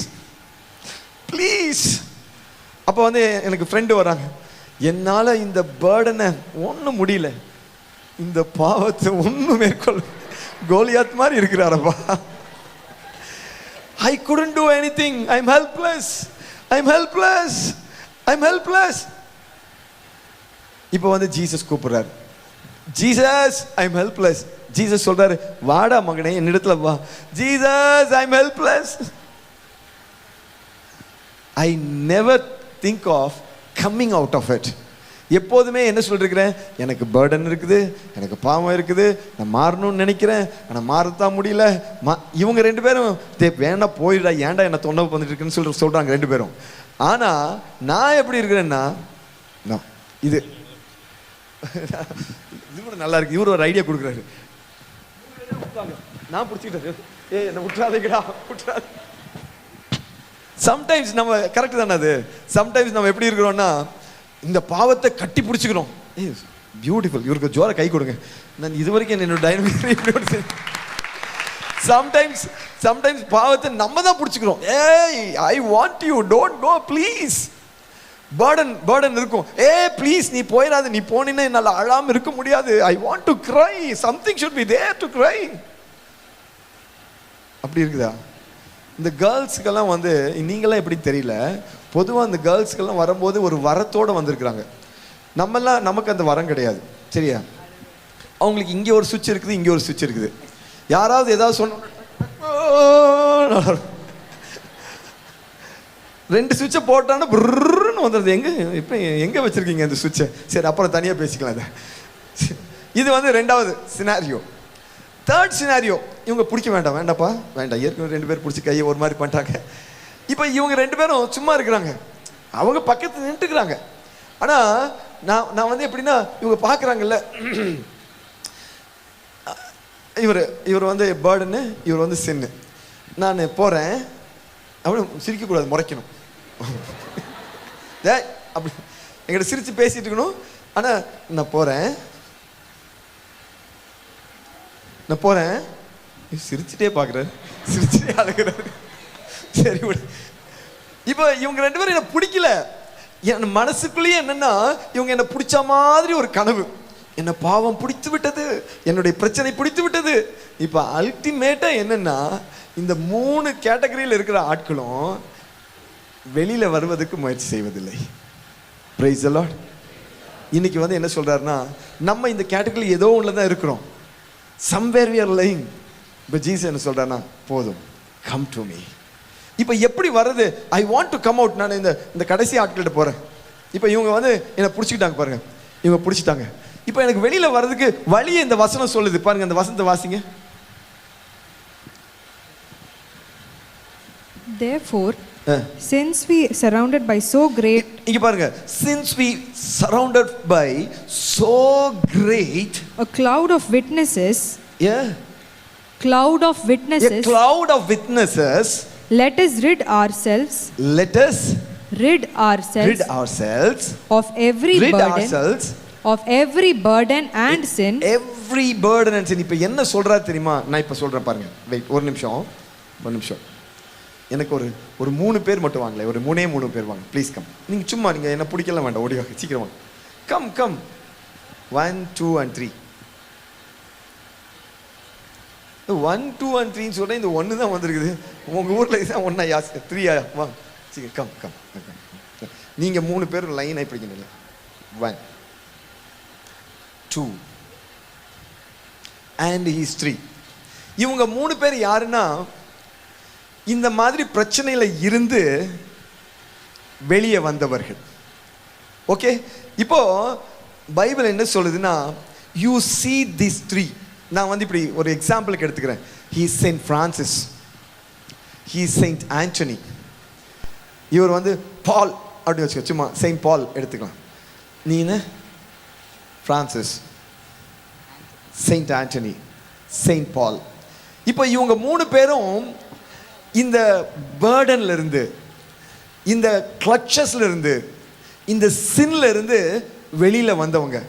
அப்போ எனக்கு ஃப்ரெண்டு வராங்க, என்னால் இந்த பேர்டனை ஒன்றும் முடியல, இந்த பாவத்தை ஒன்றும் மேற்கொள்ள, கோலியாத் மாதிரி இருக்கிறாரப்பா. I couldn't do anything. I'm helpless. I'm helpless. I'm helpless. இப்போ வந்து ஜீசஸ் கூப்பிடுறாரு. Jesus, I'm helpless. ஜீசஸ் சொல்றாரு, வாடா மகனே என்னிடத்துல வா. Jesus, I'm helpless. I never think of coming out of it. எப்போதுமே என்ன சொல்லிருக்கிறேன், எனக்கு பேர்டன் இருக்குது, எனக்கு பாவம் இருக்குது, நான் மாறணும்னு நினைக்கிறேன், ஆனால் மாறத்தான் முடியல. இவங்க ரெண்டு பேரும் வேணா போயிடா, ஏன்டா என்ன தொண்டை வந்துட்டு இருக்குன்னு சொல்றாங்க ரெண்டு பேரும். ஆனால் நான் எப்படி இருக்கிறேன்னா, இது கூட நல்லா இருக்கு. இவரு ஒரு ஐடியா கொடுக்குறாரு. நான் பிடிச்சிக்கிட்டேன், என்ன விட்டுறாதீங்கடா விட்டுறாது. சம்டைம்ஸ் நம்ம கரெக்ட் தானே அது. சம்டைம்ஸ் நம்ம எப்படி இருக்கிறோம்னா, இந்த பாவத்தை கட்டி பிடிச்சிக்கிறோம். பியூட்டிஃபுல். இவருக்கு ஜோர கை கொடுங்க. நான் இது வரைக்கும் என்னோட டைனமிக் சம்டைம்ஸ் பாவத்தை நம்ம தான் பிடிச்சிக்கிறோம். ஏய், I want you, don't go please. Burden இருக்கும். ப்ளீஸ் நீ போயிடாது, நீ போனீன்னா என்னால் அழாம இருக்க முடியாது. I want to cry, something should be there to cry. அப்படி இருக்குதா? இந்த கேர்ள்ஸுக்கெல்லாம் வந்து நீங்களாம் எப்படி தெரியல, பொதுவாக அந்த கேர்ள்ஸுக்கெல்லாம் வரும்போது ஒரு வரத்தோடு வந்திருக்கிறாங்க. நம்மெல்லாம் நமக்கு அந்த வரம் கிடையாது, சரியா? அவங்களுக்கு இங்கே ஒரு சுவிட்ச் இருக்குது, இங்கே ஒரு சுவிட்ச் இருக்குது. யாராவது ஏதாவது சொன்ன ரெண்டு சுவிட்சை போட்டான்னா புர்ன்னு வந்துடுது. இப்போ எங்கே வச்சுருக்கீங்க அந்த சுவிட்சை? சரி, அப்புறம் தனியாக பேசிக்கலாம் அதை. இது வந்து ரெண்டாவது சினாரியோ. தேர்ட் சினாரியோ, இவங்க பிடிக்க வேண்டாப்பா, வேண்டாம், ஏற்கனவே ரெண்டு பேர் பிடிச்சி கையை ஒரு மாதிரி பண்ணிட்டாங்க. இப்போ இவங்க ரெண்டு பேரும் சும்மா இருக்கிறாங்க, அவங்க பக்கத்தில் நின்றுக்கிறாங்க. ஆனால் நான் வந்து எப்படின்னா, இவங்க பார்க்குறாங்கல்ல, இவர் வந்து பேர்டுன்னு, இவர் வந்து சின்னு. நான் போகிறேன் அப்படி சிரிக்கக்கூடாது, முறைக்கணும். அப்படி எங்கிட்ட சிரித்து பேசிட்டு இருக்கணும். ஆனால் நான் போகிறேன் சிரிச்சுட்டே பார்க்குறாரு, சிரிச்சுட்டே அழுகிறாரு. சரி விடு. இப்போ இவங்க ரெண்டு பேரும் என்னை பிடிக்கல. என் மனசுக்குள்ளேயே என்னன்னா, இவங்க என்னை பிடிச்ச மாதிரி ஒரு கனவு. என்னை பாவம் பிடித்து விட்டது, என்னுடைய பிரச்சனை பிடித்து விட்டது. இப்போ அல்டிமேட்டாக என்னன்னா, இந்த 3 கேட்டகரியில் இருக்கிற ஆட்களும் வெளியில் வருவதற்கு முயற்சி செய்வதில்லை. Price the Lord. இன்னைக்கு வந்து என்ன சொல்கிறாருன்னா, நம்ம இந்த கேட்டகரி ஏதோ ஒன்றில் தான் இருக்கிறோம். Somewhere we are lying. இப்போ ஜீசஸ் என்ன சொல்கிறாருன்னா, போதும், கம் டு மீ. இப்போ எப்படி வர்றது? I want to come out. நான் இந்த கடைசி ஆட்கள்கிட்ட போகிறேன். இப்போ இவங்க வந்து என்னை பிடிச்சிக்கிட்டாங்க பாருங்க, இவங்க பிடிச்சிட்டாங்க. இப்போ எனக்கு வெளியில் வர்றதுக்கு வழியை இந்த வசனம் சொல்லுது பாருங்க. அந்த வசனத்தை வாசிங்க. Therefore, since we surrounded by so great, இங்க பாருங்க, since we surrounded by so great a cloud of witnesses, yeah, a cloud of witnesses, let us rid ourselves of every burden and sin. இப்போ என்ன சொல்றாரு தெரியுமா? நான் இப்போ சொல்றேன் பாருங்க. வெயிட், ஒரு நிமிஷம். எனக்கு ஒரு 3 பேர் மட்டும் வாங்கல, ஒரு 3 பேர் வாங்க ப்ளீஸ். கம். நீங்க சும்மா, நீங்க என்ன பிடிக்கலாம் வேண்டாம், ஓடி வாங்க, சீக்கிரம் வாங்க. Come 1 2 and 3. 1 2 and 3 சொல்ற, இந்த 1 தான் வந்திருக்குது. உங்க ஊர்ல இதான் 1 யாஸ் 3 வாங்க, சீக்கிரம் கம். நீங்க 3 பேர் லைனா பிடிக்கணும். 1 2 and he is 3. இவங்க 3 பேர் யாருன்னா, இந்த மாதிரி பிரச்சனையில இருந்து வெளியே வந்தவர்கள். ஓகே, இப்போ பைபிள் என்ன சொல்லுதுன்னா, யூ see these 3. நான் வந்து இப்படி ஒரு எக்ஸாம்பிளுக்கு எடுத்துக்கிறேன். he is Saint Francis, he is Saint Anthony. இவர் வந்து பால் அப்படி வச்சுக்கோ, சும்மா செயின்ட் பால் எடுத்துக்கலாம். நீ என்ன பிரான்சிஸ், செயின்ட் ஆண்டனி, செயின்ட் பால். இப்போ இவங்க 3 பேரும் இந்த பேர்டன்ல இருந்து, இந்த கிளட்சஸ்ல இருந்து, இந்த சின்ல இருந்து வெளியில வந்தவங்க.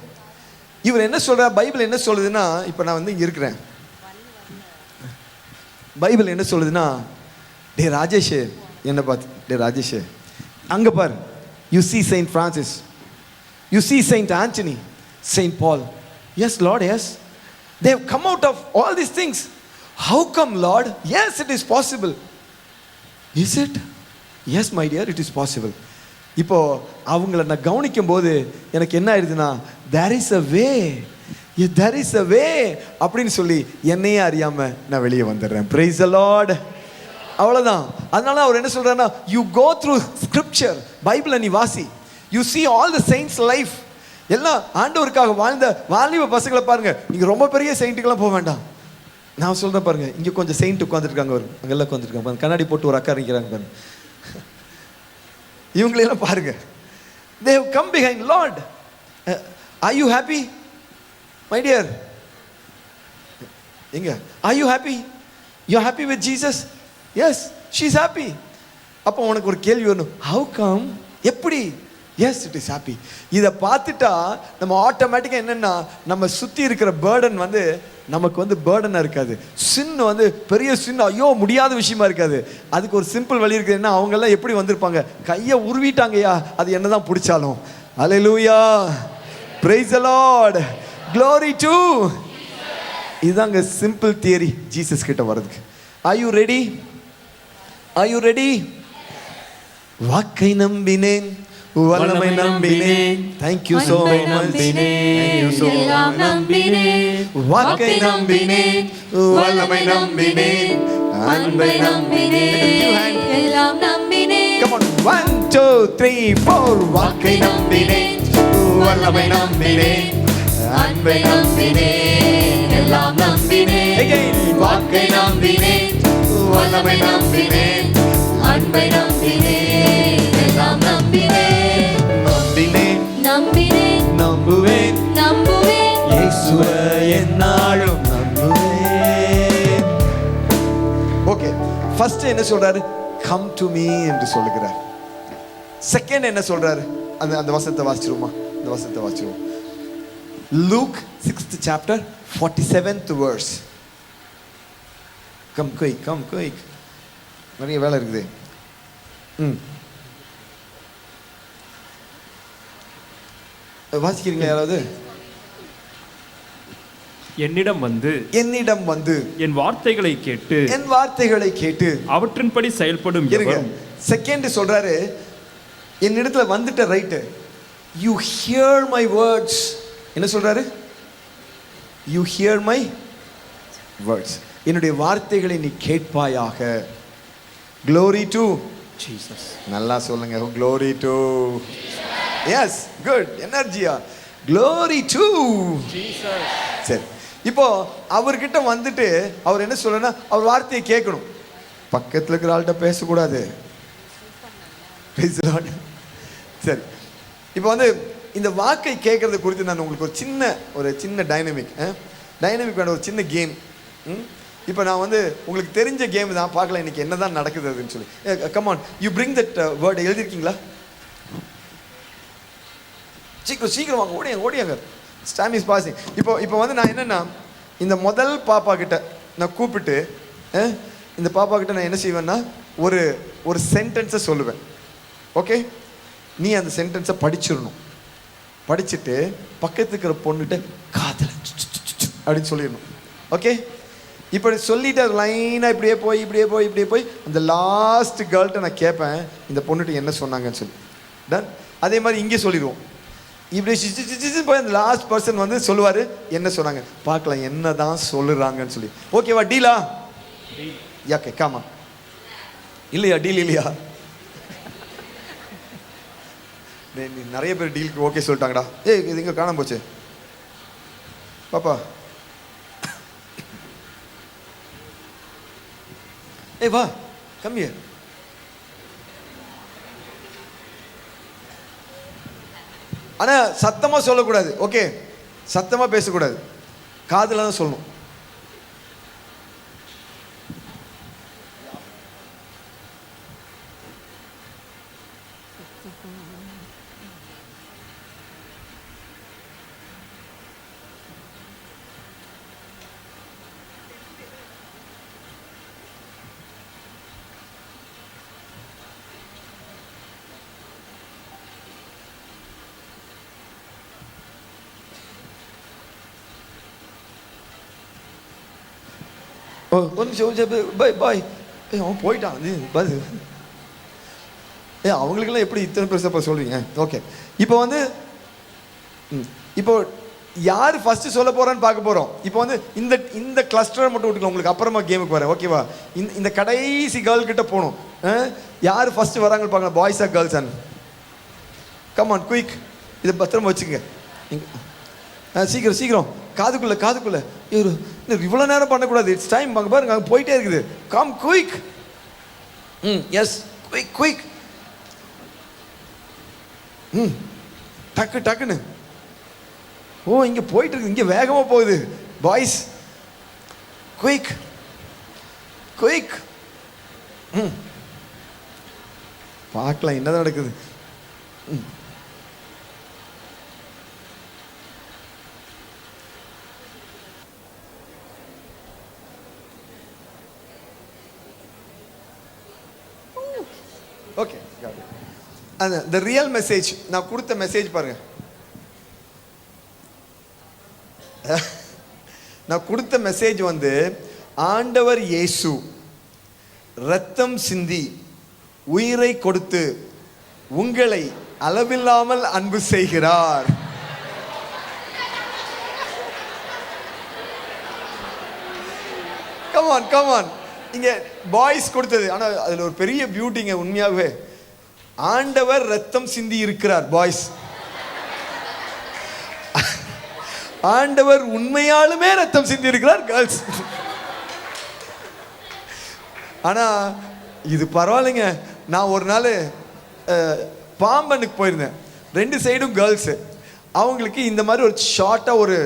இவர் என்ன சொல்ற, பைபிள் என்ன சொல்லுதுன்னா, இப்போ நான் வந்து இங்க இருக்கிறேன், பைபிள் என்ன சொல்லுதுன்னா, டே ராஜேஷ் என்ன பார்த்து, டே ராஜேஷ் அங்க பாரு, you see Saint Francis, you see Saint Anthony, Saint Paul. Yes Lord, yes, they have come out of all these things. How come Lord? Yes, it is possible. Is it? S my dear, it is possible. இப்போ அவங்கள நான் கவனிக்கும் போது எனக்கு என்ன ஆயிடுதுன்னா, there is a way, there is a way அப்படின்னு சொல்லி என்னையே அறியாம நான் வெளியே வந்துடுறேன். praise the Lord. அவ்வளோதான். அதனால அவர் என்ன சொல்றாருன்னா, you go through scripture, பைபிளை நீ வாசி, you see all the saints life. எல்லாம் ஆண்டவருக்காக வாழ்ந்த வாலிப பசங்களை பாருங்க. நீங்க ரொம்ப பெரிய செயின்ட்டுக்கெல்லாம் போக வேண்டாம். நான் சொல்றேன் பாருங்க, இங்க கொஞ்சம் செயின்ட் உட்காந்துருக்காங்க, வரும் அங்கெல்லாம் உட்காந்துருக்காங்க பாருங்க, கண்ணாடி போட்டு ஒரு அக்கா இருக்கிறாங்க பாருங்க, இவங்களெல்லாம் பாருங்க. they have come behind Lord. Are you happy my dear? எங்க are you happy? You are happy with Jesus? Yes, she is happy. அப்போ உனக்கு ஒரு கேள்வி வரும், how come? எப்படி? yes, it is happy. இதை பார்த்துட்டா நம்ம ஆட்டோமேட்டிக்காக என்னன்னா, நம்ம சுற்றி இருக்கிற பேர்டன் வந்து நமக்கு வந்து பேர்டனாக இருக்காது. சின்ன வந்து பெரிய சின்ன ஐயோ முடியாத விஷயமா இருக்காது. அதுக்கு ஒரு சிம்பிள் வழி இருக்குது. என்ன, அவங்கெல்லாம் எப்படி வந்திருப்பாங்க, கையை உருவிட்டாங்கய்யா, அது என்ன தான் பிடிச்சாலும். ஹல்லேலூயா, praise the Lord, glory to. இதுதாங்க சிம்பிள் தியரி ஜீசஸ் கிட்ட வர்றதுக்கு. Are you ready? Are you ready? வாக்கை நம்பினேன், வல்லமை நம்பினேன். Thank you so much. Thank you so much. வாக்கை நம்பினேன், வல்லமை நம்பினேன், அன்பை நம்பினேன், எல்லாம் நம்பினேன். Come on, 1 2 3 4. வாக்கை நம்பினேன், வல்லமை நம்பினேன், அன்பை நம்பினேன், எல்லாம் நம்பினேன். Again, வாக்கை நம்பினேன், வல்லமை நம்பினேன், அன்பை நம்பினேன், எல்லாம் நம்பினேன். நம்பினேன், நம்பினேன், நம்புவேன், நம்புவேன், இயேசுவை என்னாலும் நம்புவேன். ஓகே, ஃபர்ஸ்ட் என்ன சொல்றாரு, கம் டு மீ என்று சொல்லுகிறார். செகண்ட் என்ன சொல்றாரு, அந்த வசனத்தை வாசிச்சிருவோமா? அந்த வசனத்தை வாசிச்சிருவோம். Luke 6th chapter 47th verse. Come quick. நிறைய வேலை இருக்குது. வாசிக்கிறீங்களா யாராவது? என்னிடம் வந்து என் வார்த்தைகளை கேட்டு அவற்றின்படி செயல்படும் எவரும். செகண்ட் சொல்றாரு, என்னிடத்துல வந்துட்ட right, you here my words. என்ன சொல்றாரு? யூ ஹியர் மை வேர்ட்ஸ், என்னுடைய வார்த்தைகளை நீ கேட்பாயாக. glory to Jesus. நல்லா சொல்லுங்க, glory to. yes, good, எனர்ஜியா, glory to Jesus. சரி, இப்போ அவர்கிட்ட வந்துட்டு அவர் என்ன சொல்றனா, அவர் வார்த்தையை கேட்கணும். பக்கத்துல இருக்கிற ஆள்கிட்ட பேசக்கூடாது. சரி, இப்போ வந்து இந்த வாக்கை கேட்கறது குறித்து நான் உங்களுக்கு ஒரு சின்ன டைனமிக் வேணும், ஒரு சின்ன கேம். இப்போ நான் வந்து உங்களுக்கு தெரிஞ்ச கேம் தான், பார்க்கலாம் இன்னைக்கு என்ன தான் நடக்குதுன்னு சொல்லி. Come on, you bring that word. எழுதிருக்கீங்களா? சீக்கிரம் வாங்க, ஓடியாங்க. Time is passing. இப்போ வந்து நான் என்னன்னா, இந்த முதல் பாப்பா கிட்ட நான் கூப்பிட்டு, இந்த பாப்பா கிட்ட நான் என்ன செய்வேன்னா, ஒரு சென்டென்ஸை சொல்லுவேன். ஓகே, நீ அந்த சென்டென்ஸை படிச்சிடணும். படிச்சுட்டு பக்கத்து இருக்கிற பொண்ணுகிட்ட காதல அப்படின்னு சொல்லிடணும். ஓகே, இப்படி சொல்லிட்டு அது லைனாக இப்படியே போய் அந்த லாஸ்ட் கேர்ள்கிட்ட நான் கேட்பேன், இந்த பொண்ணுகிட்ட என்ன சொன்னாங்கன்னு சொல்லி. டன். அதே மாதிரி இங்கே சொல்லிடுவோம். இப்படி போய் அந்த லாஸ்ட் பர்சன் வந்து சொல்லுவார், என்ன சொன்னாங்க பார்க்கலாம், என்ன தான் சொல்லுறாங்கன்னு சொல்லி. ஓகேவா? டீலா? யாக்கே காமா இல்லையா? டீல் இல்லையா? நிறைய பேர் டீலுக்கு ஓகே சொல்லிட்டாங்கடா. இது இங்கே காணாம போச்சு பாப்பா. வா, கம்மிய. ஆனா சத்தமா சொல்லக்கூடாது. ஓகே, சத்தமா பேசக்கூடாது, காதுல தான் சொல்லணும். ஒரு நிமிஷம், பாய். அவன் போயிட்டான் பஸ். அவங்களுக்கெல்லாம் எப்படி இத்தனை பெருசாக சொல்றீங்க? ஓகே, இப்போ வந்து இப்போ யார் ஃபர்ஸ்ட் சொல்ல போறான்னு பார்க்க போறோம். இப்போ வந்து இந்த கிளஸ்டரை மட்டும் விட்டுக்கலாம், உங்களுக்கு அப்புறமா கேமுக்கு வரேன், ஓகேவா? இந்த கடைசி கேர்ள் கிட்ட போகணும். யார் ஃபர்ஸ்ட் வராங்கன்னு பார்க்கலாம், பாய்ஸா girls and come on quick. இதை பத்திரமா வச்சுக்கோங்க. சீக்கிரம் சீக்கிரம், காதுக்குள்ள இவ்வளோ நேரம் பண்ணக்கூடாது, இட்ஸ் டைம். அங்கே பாருங்க, அங்கே போயிட்டே இருக்குது. Come quick. Yes, quick quick. டக்குன்னு. ஓ, இங்கே போயிட்டு இருக்கு, இங்கே வேகமாக போகுது. Boys quick quick. பார்க்கலாம் என்னதான் நடக்குது. ஓகே, the real message, நான் கொடுத்த மெசேஜ் பாருங்க. நான் கொடுத்த மெசேஜ் வந்து, ஆண்டவர் இயேசு இரத்தம் சிந்தி உயிரை கொடுத்து உங்களை அளவில்லாமல் அன்பு செய்கிறார். Come on. இங்க பாய்ஸ் கொடுத்தது, ஆனா அதுல ஒரு பெரிய பியூட்டிங்க. உண்மையாகவே ஆண்டவர் ரத்தம் சிந்தி இருக்கிறார். பாய்ஸ், ஆண்டவர் உண்மையாலுமே ரத்தம் சிந்தி இருக்கிறார். கேர்ள்ஸ், ஆனா இது பரவாயில்லைங்க. நான் ஒரு நாள் பாம்பனுக்கு போயிருந்தேன். 2 சைடும் கேர்ள்ஸ். அவங்களுக்கு இந்த மாதிரி ஒரு ஷார்ட்டாக ஒரு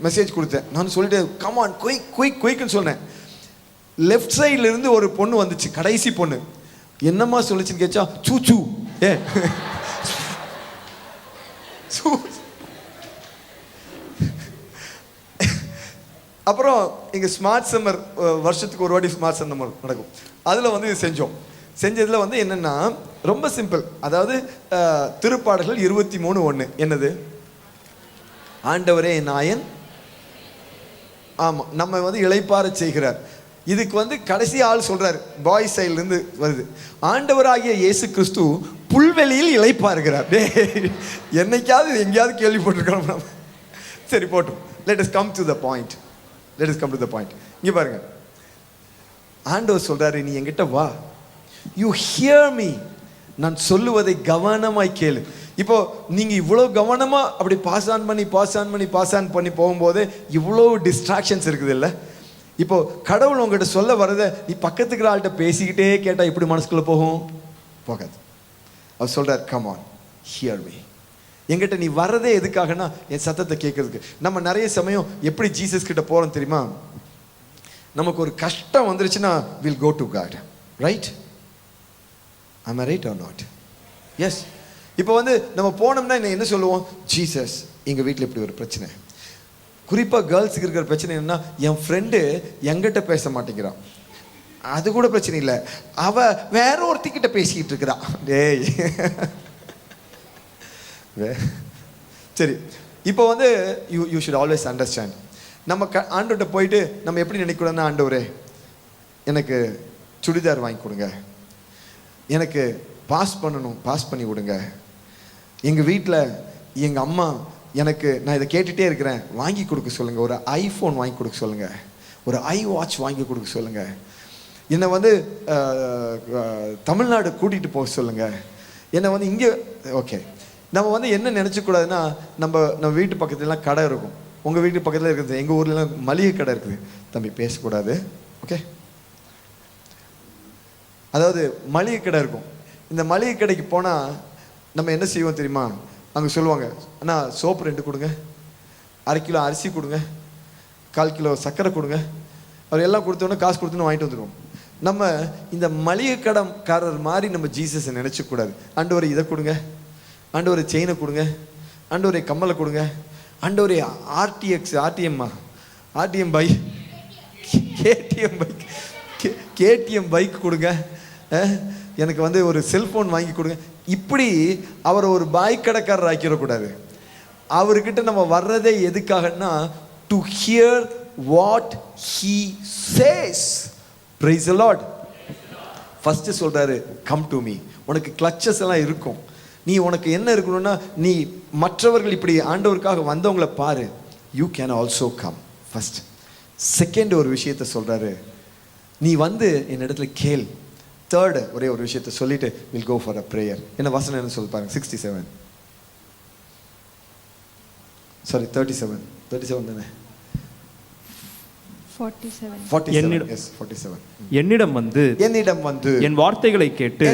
மெசேஜ் கொடுத்தேன். நான் சொல்லிட்டு கம் ஆன் குயிக் குயிக் குயிக்னு சொன்னேன். லெஃப்ட் சைட்ல இருந்து ஒரு பொண்ணு வந்துச்சு, கடைசி பொண்ணு. என்னம்மா சொல்லிச்சுன்னு கேட்டா, சூச்சு. அப்புறம் இங்க ஸ்மார்ட் சம்மர், வருஷத்துக்கு ஒரு வாட்டி ஸ்மார்ட் சம்மர் நடக்கும். அதில் வந்து செஞ்சதில் வந்து என்னன்னா ரொம்ப சிம்பிள். அதாவது திருப்பாடல்கள் 23:1 என்னது? ஆண்டவரே நாயன், ஆமாம், நம்ம வந்து இளைப்பாற செய்கிறார். இதுக்கு வந்து கடைசி ஆள் சொல்றாரு, பாய்ஸ் சைட்ல இருந்து வருது. ஆண்டவராகிய இயேசு கிறிஸ்து புல்வெளியில் இளைப்பாறுகிறார். என்னைக்காவது எங்கேயாவது கேள்விப்பட்டிருக்கோம் நம்ம? சரி போட்டும். Let us come to the point. இங்க பாருங்க, ஆண்டவர் சொல்றாரு, நீ என்கிட்ட வா, யூ ஹியர் மீ, நான் சொல்லுவதை கவனமாய் கேளு. இப்போ நீங்க இவ்வளோ கவனமா அப்படி பாஸ் ஆன் பண்ணி போகும்போது இவ்வளோ டிஸ்ட்ராக்ஷன்ஸ் இருக்குது இல்லை? இப்போ கடவுள் உங்ககிட்ட சொல்ல வரதை நீ பக்கத்துக்கு ஆள்கிட்ட பேசிக்கிட்டே கேட்டா இப்படி மனசுக்குள்ள போகாது. அவர் சொல்றார், கம் ஆன் ஹியர் மீ. என்கிட்ட நீ வர்றதே எதுக்காகனா என் சத்தத்தை கேட்கறதுக்கு. நம்ம நிறைய சமயம் எப்படி ஜீசஸ் கிட்ட போறோம் தெரியுமா? நமக்கு ஒரு கஷ்டம் வந்துருச்சுன்னா will go to God, right? am I right or not? Yes. இப்போ வந்து நம்ம போனோம்னா என்ன சொல்லுவோம்? ஜீசஸ், எங்கள் வீட்டில் இப்படி ஒரு பிரச்சனை. குறிப்பாக கேர்ள்ஸுக்கு இருக்கிற பிரச்சனை என்னன்னா, என் ஃப்ரெண்டு எங்கிட்ட பேச மாட்டேங்கிறான். அது கூட பிரச்சனை இல்லை, அவ வேற ஒருத்திக்கிட்ட பேசிக்கிட்டு இருக்கிறான். டேய் சரி, இப்போ வந்து யூ ஷுட் ஆல்வேஸ் அண்டர்ஸ்டாண்ட். நம்ம ஆண்டவர்கிட்ட போயிட்டு நம்ம எப்படி நினைக்கூடாதுன்னா, ஆண்டவரே எனக்கு சுடிதார் வாங்கி கொடுங்க, எனக்கு பாஸ் பண்ணி விடுங்க, எங்கள் வீட்டில் எங்கள் அம்மா எனக்கு, நான் இதை கேட்டுகிட்டே இருக்கிறேன், வாங்கி கொடுக்க சொல்லுங்கள், ஒரு ஐஃபோன் வாங்கி கொடுக்க சொல்லுங்கள், ஒரு iWatch வாங்கி கொடுக்க சொல்லுங்கள், என்னை வந்து தமிழ்நாடு கூட்டிகிட்டு போக சொல்லுங்கள், என்னை வந்து இங்கே. ஓகே, நம்ம வந்து என்ன நினச்சக்கூடாதுன்னா, நம்ம வீட்டு பக்கத்துலலாம் கடை இருக்கும். உங்கள் வீட்டு பக்கத்தில் இருக்கிறது, எங்கள் ஊர்லலாம் மளிகை கடை இருக்குது. தம்பி பேசக்கூடாது, ஓகே? அதாவது மளிகை கடை இருக்கும். இந்த மளிகை கடைக்கு போனால் நம்ம என்ன செய்வோம் தெரியுமா? அங்கே சொல்லுவாங்க, அண்ணா சோப்பு 2 கொடுங்க, 1/2 கிலோ அரிசி கொடுங்க, 1/4 கிலோ சர்க்கரை கொடுங்க. அவர் எல்லாம் கொடுத்தோன்னே காசு கொடுத்துன்னு வாங்கிட்டு வந்துடுவோம். நம்ம இந்த மளிகை கடைக்காரர் மாதிரி நம்ம ஜீசஸை நினச்சக்கூடாது. ஆண்டவரை இதை கொடுங்க, ஆண்டவரை செயினை கொடுங்க, ஆண்டவரை கம்மலை கொடுங்க, ஆண்டவரை ஆர்டிஎம் பைக், கேடிஎம் பைக் கொடுங்க, எனக்கு வந்து ஒரு செல்ஃபோன் வாங்கி கொடுங்க. இப்படி அவரை ஒரு பாய் கடைக்காரர் ஆக்கிடக்கூடாது. அவர்கிட்ட நம்ம வர்றதே எதுக்காகன்னா, to hear what he says. Price the Lord. First சொல்கிறாரு, கம் டு மீ. உனக்கு கிளச்சஸ் எல்லாம் இருக்கும். நீ உனக்கு என்ன இருக்கணும்னா, நீ மற்றவர்கள் இப்படி ஆண்டவருக்காக வந்தவங்கள பாரு. You can also come first. Second ஒரு விஷயத்த சொல்கிறாரு, நீ வந்து என்னிடத்துல கேள். தேர்டு ஒரே ஒரு விஷயத்த சொல்லிட்டு will go for a prayer. என்ன வசனம் என்ன சொல்லி பாருங்க, 67 சாரி 37 தானே, 47 என்னிடம் வந்து என் வார்த்தைகளை கேட்டு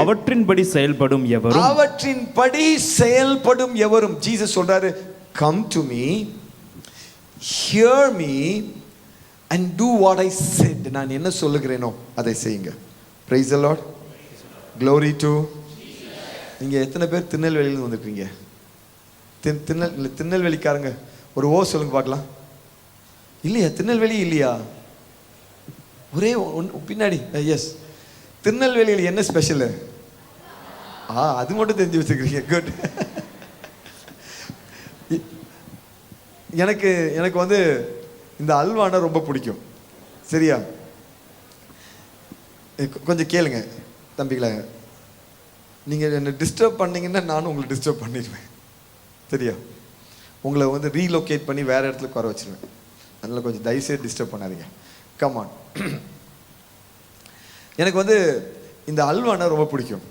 அவற்றின்படி செயல்படும் எவரும் ஜீசஸ் சொல்றாரு, come to me, hear me and do what I said. நான் என்ன சொல்லுகிறேனோ அதை செய்யுங்க. Praise the Lord. Glory to Jesus. நீங்க எத்தனை பேர் திருநெல்வேலியில வந்திருக்கீங்க? திருநெல்வேலிக்காரங்க ஒரு ஓ சொல்லுங்க பார்க்கலாம். இல்லையா? திருநெல்வேலி இல்லையா? ஒரே பின்னாடி. எஸ். திருநெல்வேலியில் என்ன ஸ்பெஷல்? அது மட்டும் தெரிஞ்சு வச்சுக்கிறீங்க. குட். எனக்கு வந்து இந்த அல்வானா ரொம்ப பிடிக்கும். சரியா? கொஞ்சம் கேளுங்க தம்பிகளை. நீங்கள் என்னை டிஸ்டர்ப் பண்ணீங்கன்னா நானும் உங்களை டிஸ்டர்ப் பண்ணிடுவேன். சரியா? உங்களை வந்து ரீலோகேட் பண்ணி வேறு இடத்துக்கு வர வச்சுருவேன். அதனால் கொஞ்சம் தயவுசெய்து டிஸ்டர்ப் பண்ணாதீங்க. கமான். எனக்கு வந்து இந்த அல்வானா ரொம்ப பிடிக்கும்.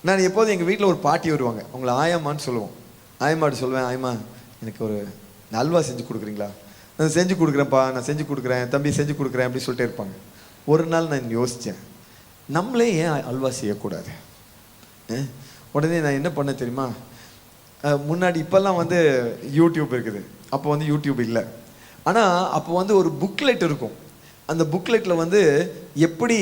நான் எப்போதும் எங்கள் வீட்டில் ஒரு பாட்டி வருவாங்க, அவங்கள ஆயம்மான்னு சொல்லுவோம். ஆயம்மாட்டு சொல்லுவேன், ஆயம்மா எனக்கு ஒரு அல்வா செஞ்சு கொடுக்குறீங்களா? நான் செஞ்சு கொடுக்குறேன்ப்பா, நான் செஞ்சு கொடுக்குறேன், தம்பி செஞ்சு கொடுக்குறேன் அப்படின்னு சொல்லிட்டே இருப்பாங்க. ஒரு நாள் நான் யோசித்தேன், நம்மளே ஏன் அல்வா செய்யக்கூடாது? உடனே நான் என்ன பண்ண தெரியுமா, முன்னாடி இப்போல்லாம் வந்து யூடியூப் இருக்குது, அப்போ வந்து யூடியூப் இல்லை. ஆனால் அப்போ வந்து ஒரு புக்லெட் இருக்கும். அந்த புக்லெட்டில் வந்து எப்படி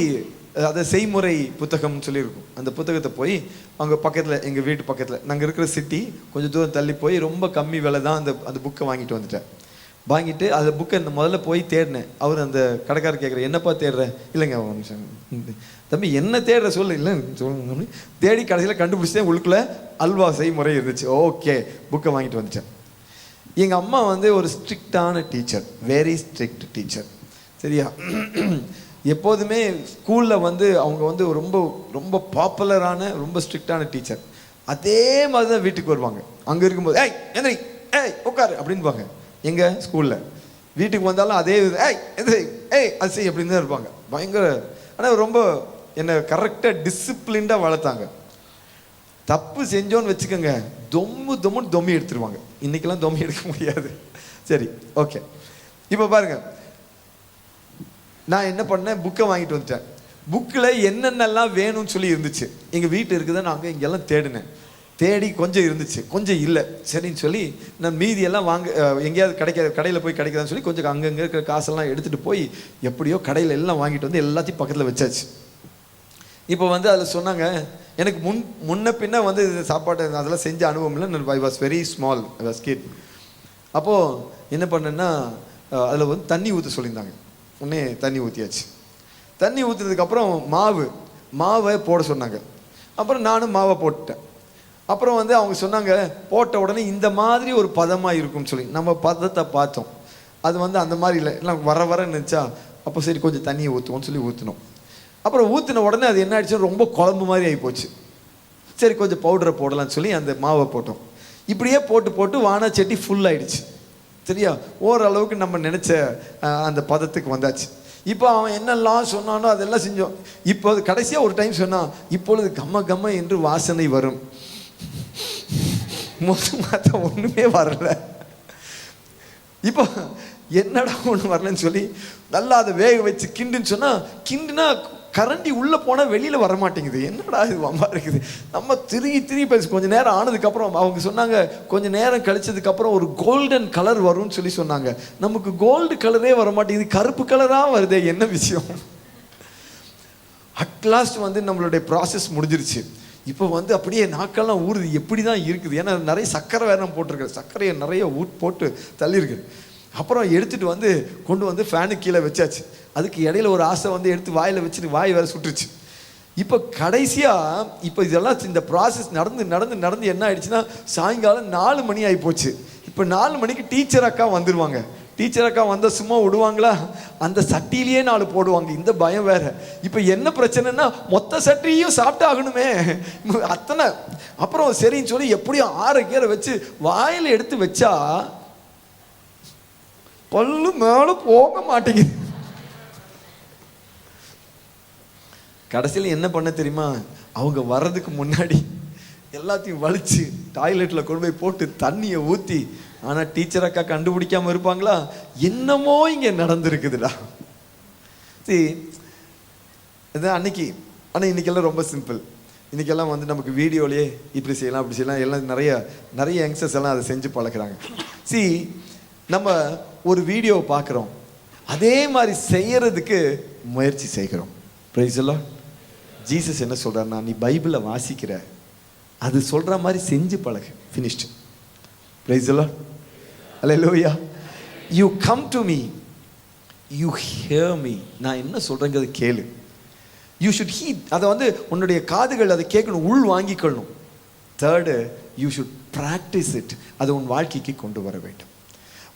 அதை செய்முறை புத்தகம்னு சொல்லியிருக்கும். அந்த புத்தகத்தை போய் அங்கே பக்கத்தில், எங்கள் வீட்டு பக்கத்தில், நாங்கள் இருக்கிற சிட்டி கொஞ்சம் தூரம் தள்ளி போய் ரொம்ப கம்மி விலை தான் அந்த புக்கை வாங்கிட்டு வந்துட்டேன். வாங்கிட்டு அந்த புக்கை முதல்ல போய் தேடினேன். அவர் அந்த கடைக்காரர் கேட்குற, என்னப்பா தேடுற? இல்லைங்க தம்பி என்ன தேடுற சொல்லு. இல்லை சொல்லுங்க. தேடி கடைசியில் கண்டுபிடிச்சேன், உள்ளுக்குள்ளே அல்வா செய்முறை இருந்துச்சு. ஓகே, புக்கை வாங்கிட்டு வந்துட்டேன். எங்கள் அம்மா வந்து ஒரு ஸ்ட்ரிக்டான டீச்சர், வெரி ஸ்ட்ரிக்ட் டீச்சர். சரியா? எப்போதுமே ஸ்கூலில் வந்து அவங்க வந்து ரொம்ப ரொம்ப பாப்புலரான ரொம்ப ஸ்ட்ரிக்டான டீச்சர். அதே மாதிரி தான் வீட்டுக்கு வருவாங்க. அங்கே இருக்கும்போது ஏய் எந்திரி, ஏய் உட்காரு அப்படின்பாங்க. எங்கள் ஸ்கூலில் வீட்டுக்கு வந்தாலும் அதே ஏய் எந்திரி, ஏய் அது செய் அப்படின்னு தான் இருப்பாங்க. பயங்கர. ஆனால் ரொம்ப என்னை கரெக்டாக டிசிப்ளின்டாக வளர்த்தாங்க. தப்பு செஞ்சோன்னு வச்சுக்கோங்க, தொம்முன்னு தொம்மி எடுத்துருவாங்க. இன்றைக்கெல்லாம் தொம்மி எடுக்க முடியாது. சரி, ஓகே. இப்போ பாருங்கள், நான் என்ன பண்ணேன், புக்கை வாங்கிட்டு வந்துட்டேன். புக்கில் என்னென்னலாம் வேணும்னு சொல்லி இருந்துச்சு. எங்கள் வீட்டு இருக்குதுன்னு நாங்கள் இங்கெல்லாம் தேடினேன். தேடி கொஞ்சம் இருந்துச்சு, கொஞ்சம் இல்லை. சரின்னு சொல்லி நான் மீதியெல்லாம் எங்கேயாவது கடையில் போய் கிடைக்காதுன்னு சொல்லி கொஞ்சம் அங்கங்கே இருக்கிற காசெல்லாம் எடுத்துகிட்டு போய் எப்படியோ கடையில் எல்லாம் வாங்கிட்டு வந்து எல்லாத்தையும் பக்கத்தில் வச்சாச்சு. இப்போ வந்து அதில் சொன்னாங்க, எனக்கு முன்ன பின்ன வந்து சாப்பாடு அதெல்லாம் செஞ்ச அனுபவம் இல்லை. I was very small, I was kid. அப்போது என்ன பண்ணேன்னா, அதில் வந்து தண்ணி ஊற்ற சொல்லியிருந்தாங்க. உடனே தண்ணி ஊற்றியாச்சு. தண்ணி ஊற்றுனதுக்கப்புறம் மாவை போட சொன்னாங்க. அப்புறம் நானும் மாவை போட்டுட்டேன். அப்புறம் வந்து அவங்க சொன்னாங்க, போட்ட உடனே இந்த மாதிரி ஒரு பதமாக இருக்கும்னு சொல்லி நம்ம பதத்தை பார்த்தோம். அது வந்து அந்த மாதிரி இல்லை, எல்லாம் வர நினச்சா. அப்போ சரி கொஞ்சம் தண்ணியை ஊற்றுவோம்னு சொல்லி ஊற்றினோம். அப்புறம் ஊற்றின உடனே அது என்ன ஆயிடுச்சு, ரொம்ப குழம்பு மாதிரி ஆகிப்போச்சு. சரி கொஞ்சம் பவுடரை போடலான்னு சொல்லி அந்த மாவை போட்டோம். இப்படியே போட்டு வானா சட்டி ஃபுல் ஆயிடுச்சு. சரியா? ஓரளவுக்கு நம்ம நினச்ச அந்த பதத்துக்கு வந்தாச்சு. இப்போ அவன் என்னெல்லாம் சொன்னானோ அதெல்லாம் செஞ்சோம். இப்போ கடைசியாக ஒரு டைம் சொன்னான், இப்பொழுது கம்ம என்று வாசனை வரும். மொத்தமாக ஒன்றுமே வரல. இப்போ என்னடா ஒன்று வரலன்னு சொல்லி நல்லா அதை வேக வச்சு கிண்டுன்னு சொன்னால், கிண்டுனா கரண்டி உள்ளே போனால் வெளியில் வர மாட்டேங்குது. என்னடா இது வம்பா இருக்குது. நம்ம திரும்பி பேச கொஞ்சம் நேரம் ஆனதுக்கப்புறம் அவங்க சொன்னாங்க, கொஞ்சம் நேரம் கழிச்சதுக்கப்புறம் ஒரு கோல்டன் கலர் வரும்னு சொல்லி சொன்னாங்க. நமக்கு கோல்டு கலரே வர மாட்டேங்குது, கருப்பு கலராக வருதே, என்ன விஷயம்? அட்லாஸ்ட் வந்து நம்மளுடைய ப்ராசஸ் முடிஞ்சிருச்சு. இப்போ வந்து அப்படியே நாக்கெல்லாம் ஊறுது, எப்படி தான் இருக்குது. ஏன்னா நிறைய சர்க்கரை வேற போட்டிருக்கேன், சர்க்கரையை நிறைய போட்டு தள்ளியிருக்கு. அப்புறம் எடுத்துகிட்டு வந்து கொண்டு வந்து ஃபேனுக்கு கீழே வச்சாச்சு. அதுக்கு இடையில ஒரு ஆசை வந்து எடுத்து வாயில் வச்சுட்டு வாய் வேறு சுட்டுருச்சு. இப்போ கடைசியாக இப்போ இதெல்லாம் இந்த ப்ராசஸ் நடந்து என்ன ஆயிடுச்சுன்னா, சாயங்காலம் 4 மணி ஆகி போச்சு. இப்போ 4 மணிக்கு டீச்சர் அக்கா வந்துடுவாங்க. டீச்சர் அக்கா வந்த சும்மா விடுவாங்களா? அந்த சட்டியிலேயே 4 போடுவாங்க. இந்த பயம் வேற. இப்போ என்ன பிரச்சனைன்னா மொத்த சட்டியையும் சாப்பிட்டு ஆகணுமே அத்தனை. அப்புறம் சரின்னு சொல்லி எப்படியும் 6 கீரை வச்சு வாயில் எடுத்து வச்சா பல்லு மேலே போக மாட்டேங்குது. கடைசியில் என்ன பண்ண தெரியுமா? அவங்க வர்றதுக்கு முன்னாடி எல்லாத்தையும் வலிச்சு டாய்லெட்டில் கொண்டு போய் போட்டு தண்ணியை ஊற்றி. ஆனால் டீச்சர் அக்கா கண்டுபிடிக்காமல் இருப்பாங்களா? என்னமோ இங்கே நடந்திருக்குதுடா. சரி, இதுதான் அன்னைக்கு. ஆனால் இன்னைக்கெல்லாம் ரொம்ப சிம்பிள். இன்றைக்கெல்லாம் வந்து நமக்கு வீடியோலேயே இப்படி செய்யலாம் அப்படி செய்யலாம் எல்லாம் நிறைய யங்ஸ்டர்ஸ் எல்லாம் அதை செஞ்சு பழக்கிறாங்க. சரி, நம்ம ஒரு வீடியோவை பார்க்குறோம், அதே மாதிரி செய்யறதுக்கு முயற்சி செய்கிறோம். Price the Lord. ஜீசஸ் என்ன சொல்கிறாருன்னா, நீ பைபிளை வாசிக்கிற, அது சொல்கிற மாதிரி செஞ்சு பழகு. Finished. Praise the lord. Hallelujah. You come to me, you hear me. நான் என்ன சொல்கிறேங்கிறது கேளு. You should heed. அதை வந்து உன்னுடைய காதுகள் அதை கேட்கணும், உள் வாங்கிக்கொள்ளணும். Third, you should practise it. அதை உன் வாழ்க்கைக்கு கொண்டு வர வேண்டும்.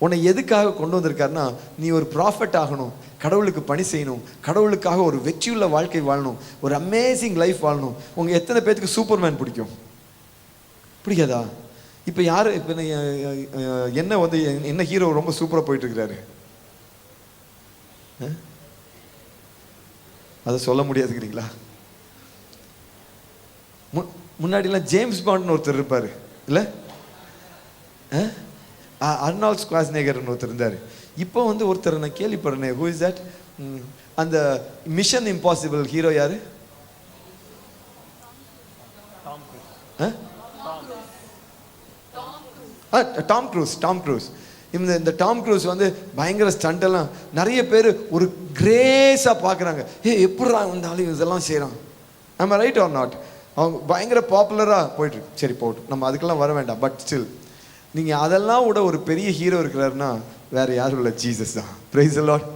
உன்னை எதுக்காக கொண்டு வந்திருக்காருன்னா, நீ ஒரு ப்ராஃபட் ஆகணும், கடவுளுக்கு பணி செய்யணும், கடவுளுக்காக ஒரு வெற்றியுள்ள வாழ்க்கை வாழணும், ஒரு அமேசிங் லைஃப் வாழணும். உங்கள் எத்தனை பேருக்கு சூப்பர்மேன் பிடிக்கும்? பிடிக்காதா? இப்போ யார் இப்போ என்ன வந்து என்ன ஹீரோ ரொம்ப சூப்பராக போயிட்டு இருக்கிறாரு? அதை சொல்ல முடியாதுங்கிறீங்களா? முன்னாடிலாம் ஜேம்ஸ் பாண்ட்னு ஒருத்தர் இருப்பார் இல்லை? அர்னால்ட் ஸ்குவாஸ்நேகர்னு ஒருத்தர் இருந்தார். இப்போ வந்து ஒருத்தர் நான் கேள்விப்படுறேன். Who is that? அந்த மிஷன் இம்பாசிபிள் ஹீரோ யாரு? Tom Cruise. இந்த டாம் க்ரூஸ் வந்து பயங்கர ஸ்டண்டெல்லாம் நிறைய பேர் ஒரு கிரேஸாக பார்க்குறாங்க. எப்படா வந்தாலும் இதெல்லாம் செய்கிறான். நம்ம ரைட் ஆர் நாட்? அவங்க பயங்கர பாப்புலராக போயிட்டுருக்கு. சரி போட்டு நம்ம அதுக்கெல்லாம் வர வேண்டாம். பட் ஸ்டில் நீங்கள் அதெல்லாம் விட ஒரு பெரிய ஹீரோ இருக்கிறாருன்னா வேறு யாரும் இல்லை, ஜீசஸ் தான். Price the Lord.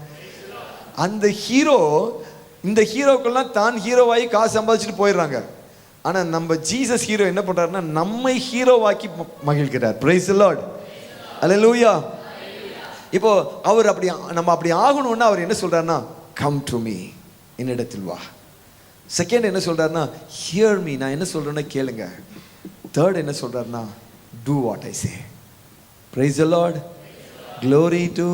அந்த ஹீரோ, இந்த ஹீரோக்கெல்லாம் தான் ஹீரோவாகி காசு சம்பாதிச்சுட்டு போயிடுறாங்க. ஆனால் நம்ம ஜீசஸ் ஹீரோ என்ன பண்ணுறாருன்னா, நம்மை ஹீரோவாக்கி மகிழ்கிறார். Price the lord. அல்லேலூயா. இப்போ அவர் அப்படி நம்ம அப்படி ஆகணும்னா அவர் என்ன சொல்றாருன்னா, கம் டு மீ, என்னிடத்தில் வா. செகண்ட் என்ன சொல்றாருன்னா, ஹியர் மீ, நான் என்ன சொல்றேன்னா கேளுங்க. தேர்ட் என்ன சொல்றாருன்னா, do what I say. Praise the Lord. Glory to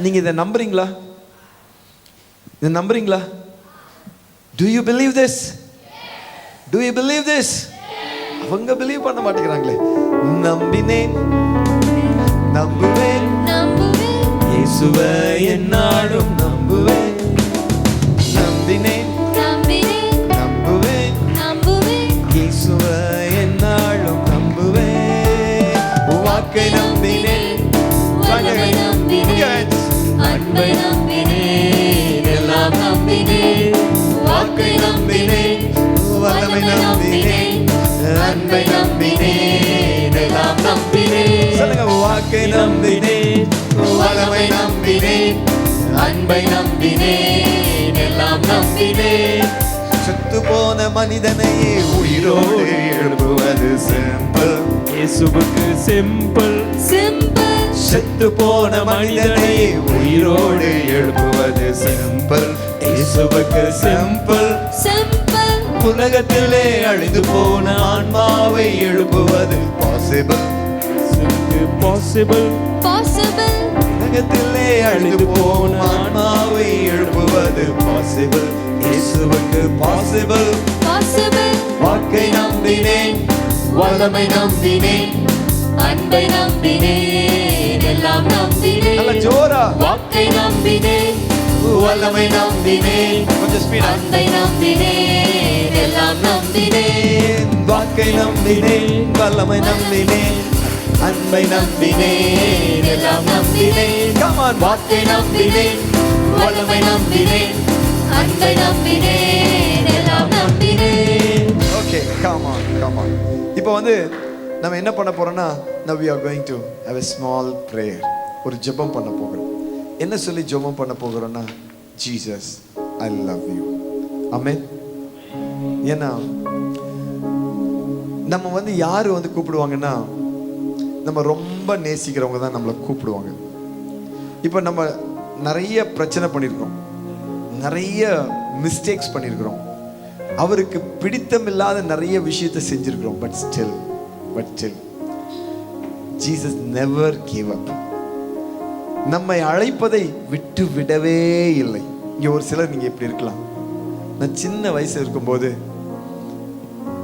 நீங்க இதை நம்புறீங்களா? இதை நம்புறீங்களா? Do you believe this? Do you believe this? அவங்க பிலீவ் பண்ண மாட்டேங்கிறாங்களே. நம்பினேன், நம்புவேன், இயேசுவை என்னாலும் நம்புவேன். நம்பினேன், நம்புவேன், இயேசுவை என்னாலும் நம்புவேன். வாக்கை நம்பினேன், வல்லமை நம்பினேன், அன்பை நம்பினேன், எல்லாம் நம்பினேன். வாக்கை நம்பினேன், வல்லமை நம்பினேன், அன்பை நம்பினேன், எல்லாம் நம்பினேன். சொல்லுங்க, வாக்கை நம்பினேன், வல்லமை நம்பினேன், அன்பை நம்பினேன், எல்லாம் நம்பினேன். செத்து போன மனிதனையே உயிரோடு எழுப்புவது சிம்பிள். இயேசுவுக்கு சிம்பிள். செத்து போன மனிதனையே உயிரோடு எழுப்புவது சிம்பிள். இயேசுவுக்கு சிம்பிள். உலகத்திலே அழிந்து போன ஆன்மாவை எழுப்புவது பாசிபிள். உலகத்திலே அழிந்து போன ஆன்மாவை எழுப்புவது பாசிபிள். இயேசுவுக்கு பாசிபிள். வாக்கை நம்பினேன், வல்லமை நம்பினேன், அன்பை நம்பினேன், எல்லாம் நம்பினேன். நல்ல ஜோரா. வாக்கை நம்பினேன், வல்லமை நம்பினேன், கொஞ்சம் ஸ்பீடா. அன்பை நம்பினேன், எல்லாம் நம்பினேன். வாக்கை நம்பினேன், வல்லமை நம்பினேன், அன்பை நம்பினேன், எல்லாம் நம்பினேன். Come on. வாக்கை நம்பினேன், வல்லமை நம்பினேன், அன்பை நம்பினேன், எல்லாம் நம்பினேன். Okay, come on. இப்போ வந்து நம்ம என்ன பண்ண போறோம்னா, now we are going to have a small prayer. ஒரு ஜெபம் பண்ண போகிறோம். என்ன சொல்லி ஜெபம் பண்ண போகிறோம்னா, Jesus, I love you. ஆமென். ஏன்னா நம்ம வந்து யாரு வந்து கூப்பிடுவாங்கன்னா, நம்ம ரொம்ப நேசிக்கிறவங்க தான் நம்மளை கூப்பிடுவாங்க. இப்போ நம்ம நிறைய பிரச்சனை பண்ணியிருக்கோம், நிறைய மிஸ்டேக்ஸ் பண்ணியிருக்கிறோம், அவருக்கு பிடித்தமில்லாத நிறைய விஷயத்தை செஞ்சிருக்கிறோம். But still Jesus never gave up. நம்மை அழைப்பதை விட்டு விடவே இல்லை. இங்க ஒரு சிலர் நீங்க இப்படி இருக்கலாம். நான் சின்ன வயசு இருக்கும்போது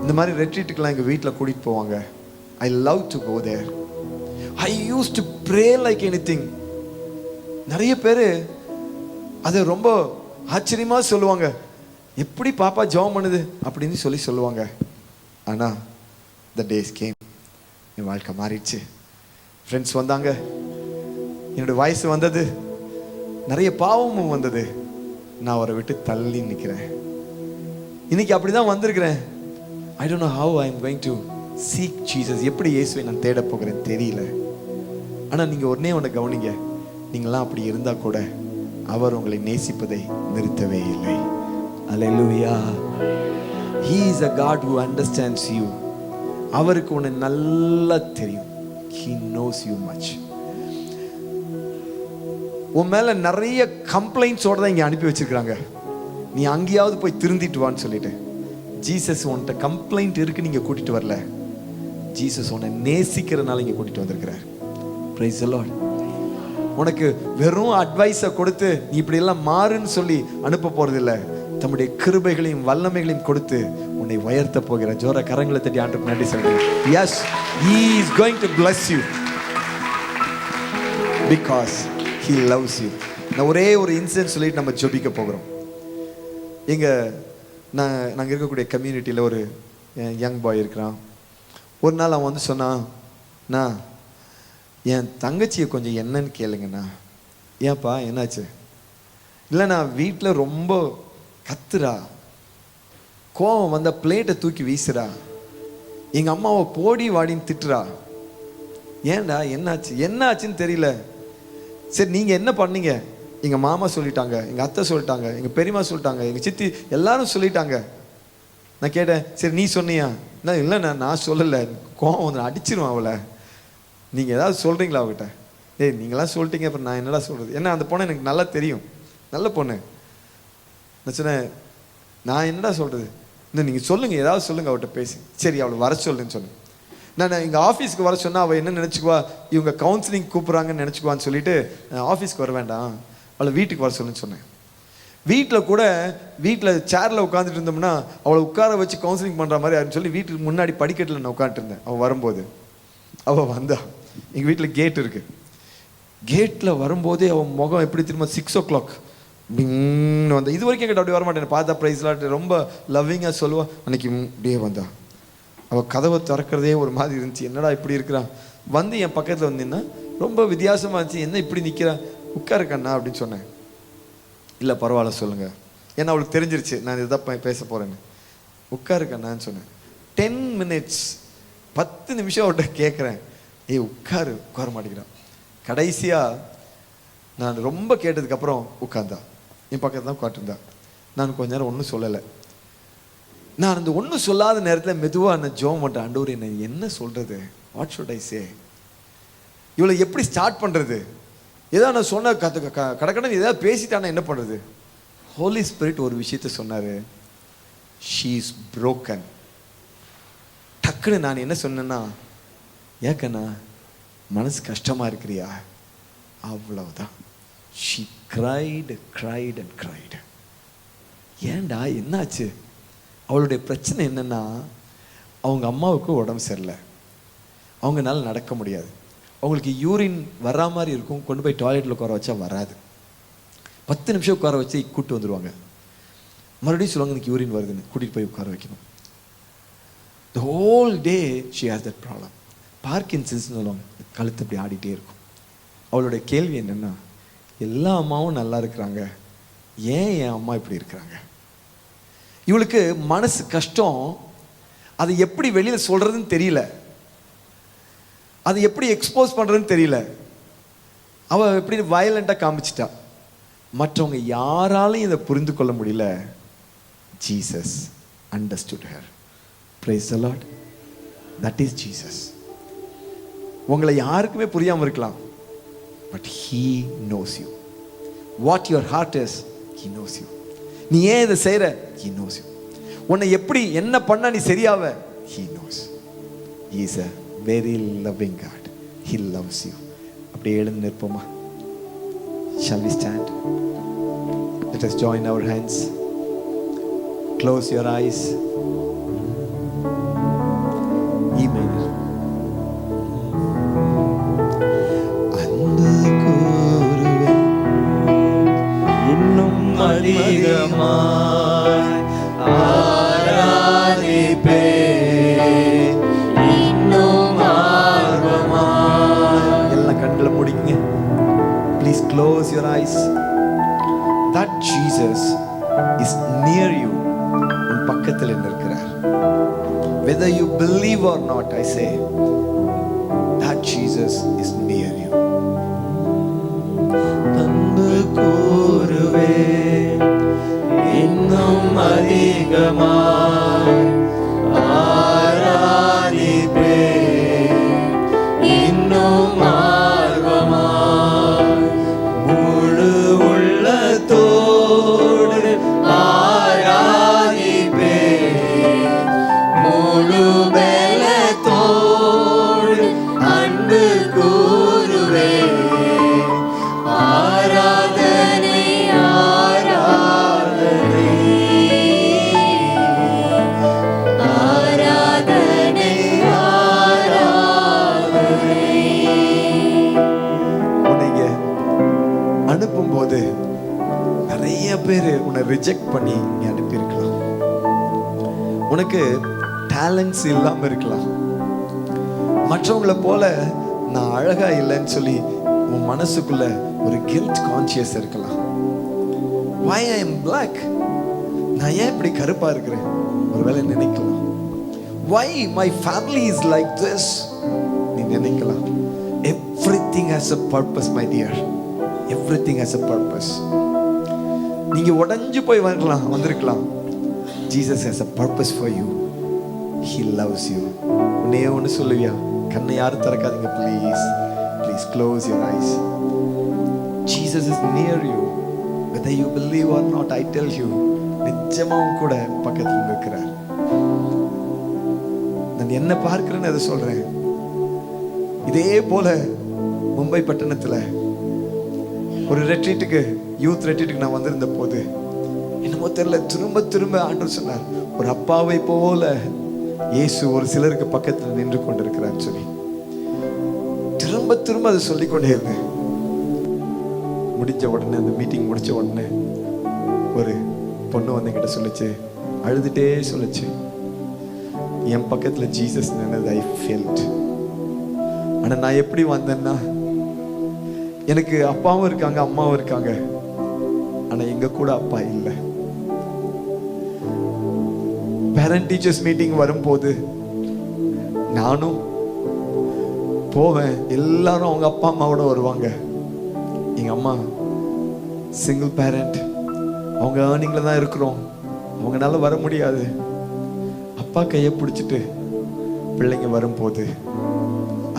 இந்த மாதிரி ரெட்ரீட்டுக்கெல்லாம் எங்கள் வீட்டில் கூட்டிகிட்டு போவாங்க. I love to go there. I use to pray like anything. நிறைய பேர் அதை ரொம்ப ஆச்சரியமாக சொல்லுவாங்க, எப்படி பாப்பா ஜெபம் பண்ணுது அப்படின்னு சொல்லுவாங்க. ஆனால் த டேஸ் கேம், என் வாழ்க்கை மாறிடுச்சு. ஃப்ரெண்ட்ஸ் வந்தாங்க, என்னோட வயசு வந்தது, நிறைய பாவமும் வந்தது. நான் அவரை விட்டு தள்ளி நிற்கிறேன். இன்னைக்கு அப்படி தான் வந்திருக்கிறேன். I don't know how I am going to seek Jesus. எப்படி இயேசுவை நான் தேட போகிறேன் தெரியல. ஆனால் நீங்கள் ஒன்னே ஒன்று கவனிங்க, நீங்களாம் அப்படி இருந்தால் கூட அவர் உங்களை நேசிப்பதை நிறுத்தவே இல்லை. Hallelujah. He is a God who understands you. அவருக்கு உன்னை நல்லா தெரியும். He knows you much. உன் மேல நிறைய கம்ப்ளைண்ட்ஸோட தான் இங்கே அனுப்பி வச்சிருக்கிறாங்க. நீ அங்கேயாவது போய் திருந்திட்டு வான்னு சொல்லிட்டு. ஜீசஸ் உன்கிட்ட கம்ப்ளைண்ட் இருக்கு, நீங்க கூட்டிட்டு வரல. ஜீசஸ் உன்னை நேசிக்கிறனால இங்க கூட்டிட்டு வந்திருக்கிறார். Price the Lord. உனக்கு வெறும் அட்வைஸை கொடுத்து நீ இப்படி எல்லாம் மாறுன்னு சொல்லி அனுப்ப போறது இல்லை. தம்முடைய கிருபைகளையும் வல்லமைகளையும் கொடுத்து உன்னை உயர்த்த போகிற. ஜோர கரங்களை தட்டி ஆண்டவருக்கு நன்றி சொல்றேன். Yes, he is going to bless you because he loves you. நான் ஒரே ஒரு இன்சிடென்ட் சொல்லிட்டு நம்ம ஜெபிக்க போகிறோம். நாங்கள் இருக்கக்கூடிய கம்யூனிட்டியில் ஒரு யங் பாய் இருக்கிறான். ஒரு நாள் அவன் வந்து சொன்னான், நான் என் தங்கச்சியை கொஞ்சம் என்னன்னு கேளுங்கண்ணா. ஏன்ப்பா என்னாச்சு? இல்லை, நான் வீட்டில் ரொம்ப கத்துறா, கோவம் வந்த பிளேட்டை தூக்கி வீசுறா, எங்கள் அம்மாவை போடி வாடின்னு திட்டுறா. ஏன்டா என்னாச்சுன்னு தெரியல. சரி, நீங்கள் என்ன பண்ணீங்க? எங்கள் மாமா சொல்லிட்டாங்க, எங்கள் அத்தை சொல்லிட்டாங்க, எங்கள் பெரியம்மா சொல்லிட்டாங்க, எங்கள் சித்தி எல்லாரும் சொல்லிட்டாங்க. நான் கேட்டேன், சரி நீ சொன்னியா? நான் இல்லைண்ணா, நான் சொல்லலை, கோவம் வந்து அடிச்சிருவேன் அவளை. நீங்கள் ஏதாவது சொல்கிறீங்களா அவகிட்ட? ஏய், நீங்களாம் சொல்லிட்டீங்க, அப்புறம் நான் என்னடா சொல்கிறது? ஏன்னா அந்த பொண்ணு எனக்கு நல்லா தெரியும், நல்ல பொண்ணு. நான் சொன்னேன், நான் என்னடா சொல்கிறது? இன்னும் நீங்கள் சொல்லுங்கள், ஏதாவது சொல்லுங்கள் அவட்ட பேசி. சரி, அவளை வர சொல்லுன்னு சொன்னேன். நான் எங்கள் ஆஃபீஸ்க்கு வர சொன்னால் அவள் என்ன நினச்சிக்குவா, இவங்க கவுன்சிலிங் கூப்பிட்றாங்கன்னு நினச்சிக்குவான்னு சொல்லிட்டு ஆஃபீஸ்க்கு வர வேண்டாம், அவளை வீட்டுக்கு வர சொல்லுன்னு சொன்னேன். வீட்டில் சேரில் உட்காந்துட்டு இருந்தோம்னா அவளை உட்கார வச்சு கவுன்சிலிங் பண்ணுற மாதிரி அப்படின்னு சொல்லி வீட்டுக்கு முன்னாடி படிக்கட்டில் நான் உட்காந்துட்டு இருந்தேன். அவள் வரும்போது அவள் வந்தா. எங்கள் வீட்டில் கேட் இருக்கு. கேட்டில் வரும்போதே அவன் முகம் எப்படி திரும்ப 6 o'clock வந்தா. இது வரைக்கும் என்கிட்ட அப்படி வரமாட்டேன். பார்த்தா ப்ரைஸ்லாம் ரொம்ப லவ்விங்காக சொல்லுவா. அன்னைக்கு அப்படியே வந்தா. அவள் கதவை திறக்கிறதே ஒரு மாதிரி இருந்துச்சு. என்னடா இப்படி இருக்கிறான்? வந்து என் பக்கத்தில் வந்தீங்கன்னா ரொம்ப வித்தியாசமாக இருந்துச்சு. என்ன இப்படி நிற்கிறா? உட்காருக்கண்ணா அப்படின்னு சொன்னேன். இல்லை பரவாயில்ல சொல்லுங்கள். ஏன்னா அவளுக்கு தெரிஞ்சிருச்சு நான் இதுதான் பேச போகிறேன்னு. உட்காருக்கண்ணான்னு சொன்னேன். 10 minutes 10 நிமிஷம் அவர்கிட்ட கேட்குறேன், உட்கார மாட்டேங்கிறான். கடைசியாக நான் ரொம்ப கேட்டதுக்கப்புறம் உட்கார்ந்தா. என் பக்கத்தில் தான் உட்காந்துருந்தா. நான் கொஞ்ச நேரம் ஒன்றும் சொல்லலை. நான் அந்த ஒன்றும் சொல்லாத நேரத்தில் மெதுவாக நான் ஜெபம் பண்ணுறேன். ஆண்டவரே, என்ன என்ன சொல்கிறது? வாட் ஷுட் ஐ சே? இவளை எப்படி ஸ்டார்ட் பண்ணுறது? ஏதாவது நான் சொன்ன கடக்கடன் ஏதாவது பேசிட்டானா என்ன பண்ணுறது? ஹோலி ஸ்பிரிட் ஒரு விஷயத்த சொன்னார். She is broken. டக்குன்னு நான் என்ன சொன்னேன்னா, ஏக்கண்ணா மனசு கஷ்டமாக இருக்கிறியா? அவ்வளவுதான். She cried. ஏண்டா என்னாச்சு? அவளுடைய பிரச்சனை என்னன்னா, அவங்க அம்மாவுக்கு உடம்பு சரியில்லை, அவங்கனால நடக்க முடியாது, அவங்களுக்கு யூரின் வரா மாதிரி இருக்கும். கொண்டு போய் டாய்லெட்டில் உட்கார வச்சா வராது. 10 நிமிஷம் உட்கார வச்சு கூப்பிட்டு வந்துடுவாங்க. மறுபடியும் சொல்லுவாங்க எனக்கு யூரின் வருதுன்னு, கூட்டிகிட்டு போய் உட்கார வைக்கணும். The whole day she has that problem. Parkinson's சொல்லுவாங்க, கழுத்து அப்படி ஆடிட்டே இருக்கும். அவளுடைய கேள்வி என்னென்னா, எல்லா அம்மாவும் நல்லா இருக்கிறாங்க, ஏன் என் அம்மா இப்படி இருக்கிறாங்க? இவளுக்கு மனசு கஷ்டம். அதை எப்படி வெளியில் சொல்கிறதுன்னு தெரியல, அதை எப்படி எக்ஸ்போஸ் பண்ணுறதுன்னு தெரியல. அவள் எப்படி வயலண்டாக காமிச்சிட்டா. மற்றவங்க யாராலையும் இதை புரிந்து கொள்ள முடியல. Jesus understood her. Price the Lord. That is Jesus. உங்களை யாருக்குமே புரியாமல் இருக்கலாம். But He knows you. What your heart is, He knows you. நீ ஏன் இதை செய்கிற, He knows you. உன்னை எப்படி என்ன பண்ண நீ சரியாவ, He knows. He is a very loving God. He loves you. அப்படியே எழுந்து நிற்போமா? Shall we stand? Let us join our hands. Close your eyes. Amen. அன்பு கூறுவே இன்னும் அதிகமாய் ஆராதிப்பே இன்னும் ஆர்வமாய். எல்லாம் கண்களை மூடிங்க. Please close your eyes. That Jesus is near you. உன் பக்கத்தில் இருக்கிறார். Whether you believe or not, I say, that Jesus is near you. அன்பு கூறுவே இன்னும் அதிகமாய் ஆராதிப்பே இன்னும் ஆர்வமாய் முழு உள்ளத்தோடு ஆராதிப்பே முழு பலத்தோடு அன்பு கூறுவே ஆராதனை ஆராதனை ஆராதனை ஆராதனை. உன்னை அனுப்பும்போது நிறைய பேர் உன்னை ரிஜெக்ட் பண்ணி நீ அனுப்பியிருக்கலாம். உனக்கு டேலண்ட்ஸ் இல்லாம இருக்கலாம். மற்றவங்களை போல நான் அழகா இல்லைன்னு சொல்லி உன் மனசுக்குள்ள ஒரு கில்ட் கான்சியஸ் இருக்கலாம். why I am black, நான் ஏன் இப்படி கருப்பா இருக்கிறேன் ஒருவேளை நினைக்கலாம். why my family is like this நீ நினைக்கலாம். everything has a purpose my dear, everything has a purpose. நீங்க உடைஞ்சு போய் வந்திருக்கலாம். Jesus has a purpose for you. He loves you. உன்னையே ஒன்று சொல்லுவியா? கண்ணை யாரும் திறக்காதீங்க please. Please close your eyes. Jesus is near you. Whether you believe or not, I tell you, நிஜமாவும் கூட பக்கத்தில் இருக்கிறார். நான் என்ன பார்க்கிறேன்னு அதை சொல்றேன். இதே போல மும்பை பட்டணத்தில் ஒரு ரெட்ரீட்டுக்கு, யூத் ரெட்ரீட்டுக்கு நான் வந்திருந்த போது என்னமோ தெரியல, திரும்ப திரும்ப ஆண்டவர் சொன்னார், ஒரு அப்பாவை போல இயேசு ஒரு சிலருக்கு பக்கத்தில் நின்று கொண்டிருக்கிறான்னு சொல்லி திரும்ப திரும்ப அதை சொல்லிக்கொண்டே இருந்தேன். முடிஞ்ச உடனே, அந்த மீட்டிங் முடிச்ச உடனே ஒரு பொண்ணு வந்து என்கிட்ட சொல்லிச்சு, அழுதுட்டே சொல்லிச்சு, என் பக்கத்தில் ஜீசஸ் நின்னது ஐ ஃபெல்ட். ஆனால் நான் எப்படி வந்தேன்னா, எனக்கு அப்பாவும் இருக்காங்க அம்மாவும் இருக்காங்க, ஆனால் எங்க கூட அப்பா இல்லை. பேரண்ட் டீச்சர்ஸ் மீட்டிங் வரும்போது நானும் போவேன். எல்லாரும் அவங்க அப்பா அம்மாவோட வருவாங்க. எங்க அம்மா சிங்கிள் பேரண்ட், அவங்க ஏர்னிங்ல தான் இருக்கிறோம், அவங்களால வர முடியாது. அப்பா கையை பிடிச்சிட்டு பிள்ளைங்க வரும்போது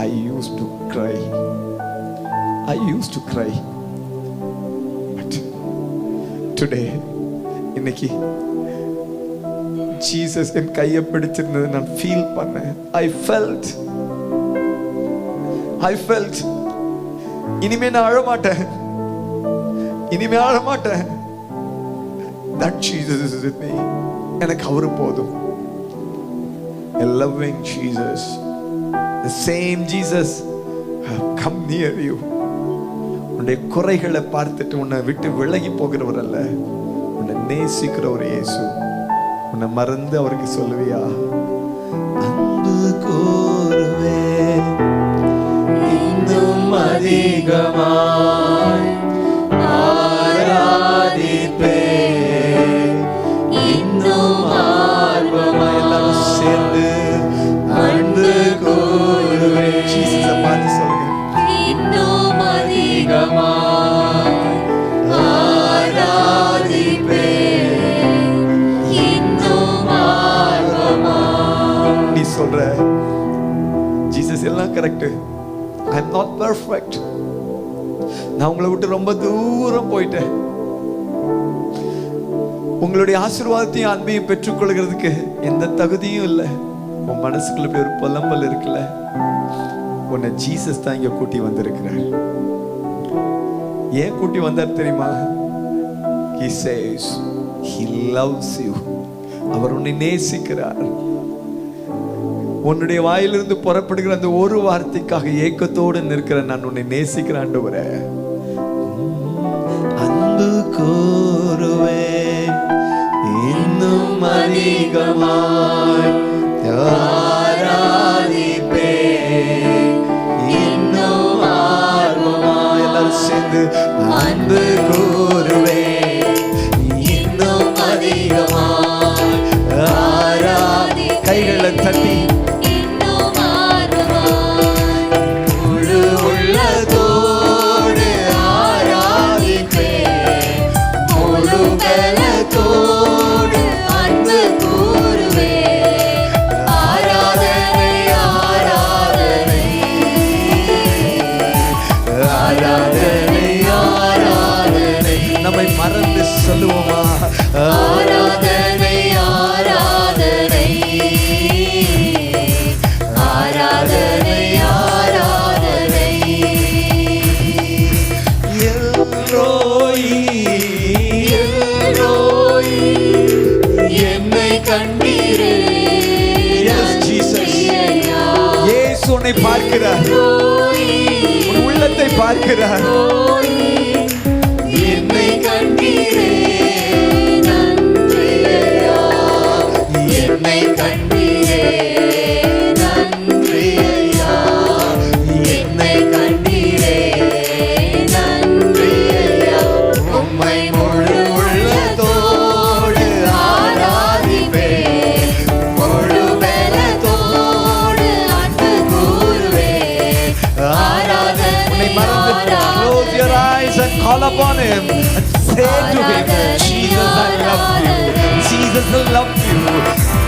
I used to cry. I used to cry. But today, இன்னைக்கு ஜீசஸ் என் கையை பிடிச்சிருந்தது நான் ஃபீல் பண்ணேன். I felt இனிமே நான் அழமாட்டேன், இனிமே அழமாட்டேன். That Jesus is with me. எனக்கு அவரு போதும். A loving Jesus, the same Jesus have come near you. உன்னுடைய குறைகளை பார்த்துட்டு உன்னை விட்டு விலகி போகிறவர் அல்ல, உன்னை நேசிக்கிற ஒரு இயேசு. உன்னை மறந்து அவருக்கு சொல்லுவியா? அன்பு கூறுவே இன்னும் அதிகமாய் ஆராதிப்பே இன்னும் ஆர்வமாய். எல்லாரும் சேர்ந்து அன்பு கூறுவே. ஜீசஸை பார்த்து சொல்லுங்க, இன்னும் அதிகமாய் ஆராதிப்பே இன்னும் ஆர்வமாய். நீ சொல்ற ஜீசஸ் எல்லாம் correct, I am not perfect. நான் உங்களை விட்டு ரொம்ப தூரம் போயிட்டேன். உங்களுடைய ஆசீர்வாதத்தையும் அன்பையும் பெற்றுக்கொள்கிறதுக்கு எந்த தகுதியும் இல்லை. உன் மனசுக்குள்ள இப்படி ஒரு புலம்பல் இருக்குல்ல, உன்னை ஜீசஸ் தான் இங்க கூட்டி வந்திருக்கிறார். ஏன் கூட்டி வந்தார் தெரியுமா? He says he loves you. அவர் உன்னை நேசிக்கிறார். உன்னுடைய வாயிலிருந்து புறப்படுகிற அந்த ஒரு வார்த்தைக்காக ஏக்கத்தோடு நிற்கிற நான் உன்னை நேசிக்கிறேன் ஆண்டவரே. அன்பு கூறுவே இன்னும் அதிகமாய் ஆராதிப்பே இன்னும் ஆர்வமாய். எல்லாரும் சேர்ந்து அன்பு கூறுவே இன்னும் அதிகமாய் ஆராதி. கைகளை தட்டி முழு உள்ளதோடு ஆராதிப்பே முழு பலத்தோடு அன்பு கூறுவே. ஆராதனை ஆராதனை ஆராதனை ஆராதனை. நம்மை மறந்து சொல்லுவோமா? ஆராதனை ஆராதனை ஆராதனை ஆராதனை. எல்ரோயி எல்ரோயி என்னை கண்டீரே. Yes, Jesus. இயேசு உன்னை பார்க்கிறார், உன் உள்ளத்தை பார்க்கிறார். என்னை கண்டீரே நன்றி ஐயா. என்னை கண்டீரே நன்றி ஐயா. என்னை கண்டீரே நன்றி ஐயா. உம்மை முழு உள்ளத்தோடு ஆராதிப்பே முழு பலத்தோடு அன்பு கூறுவே. ஆராதனை. உன்னை மறந்து close your eyes and call upon him and say to him, Jesus I love you. Jesus I love you.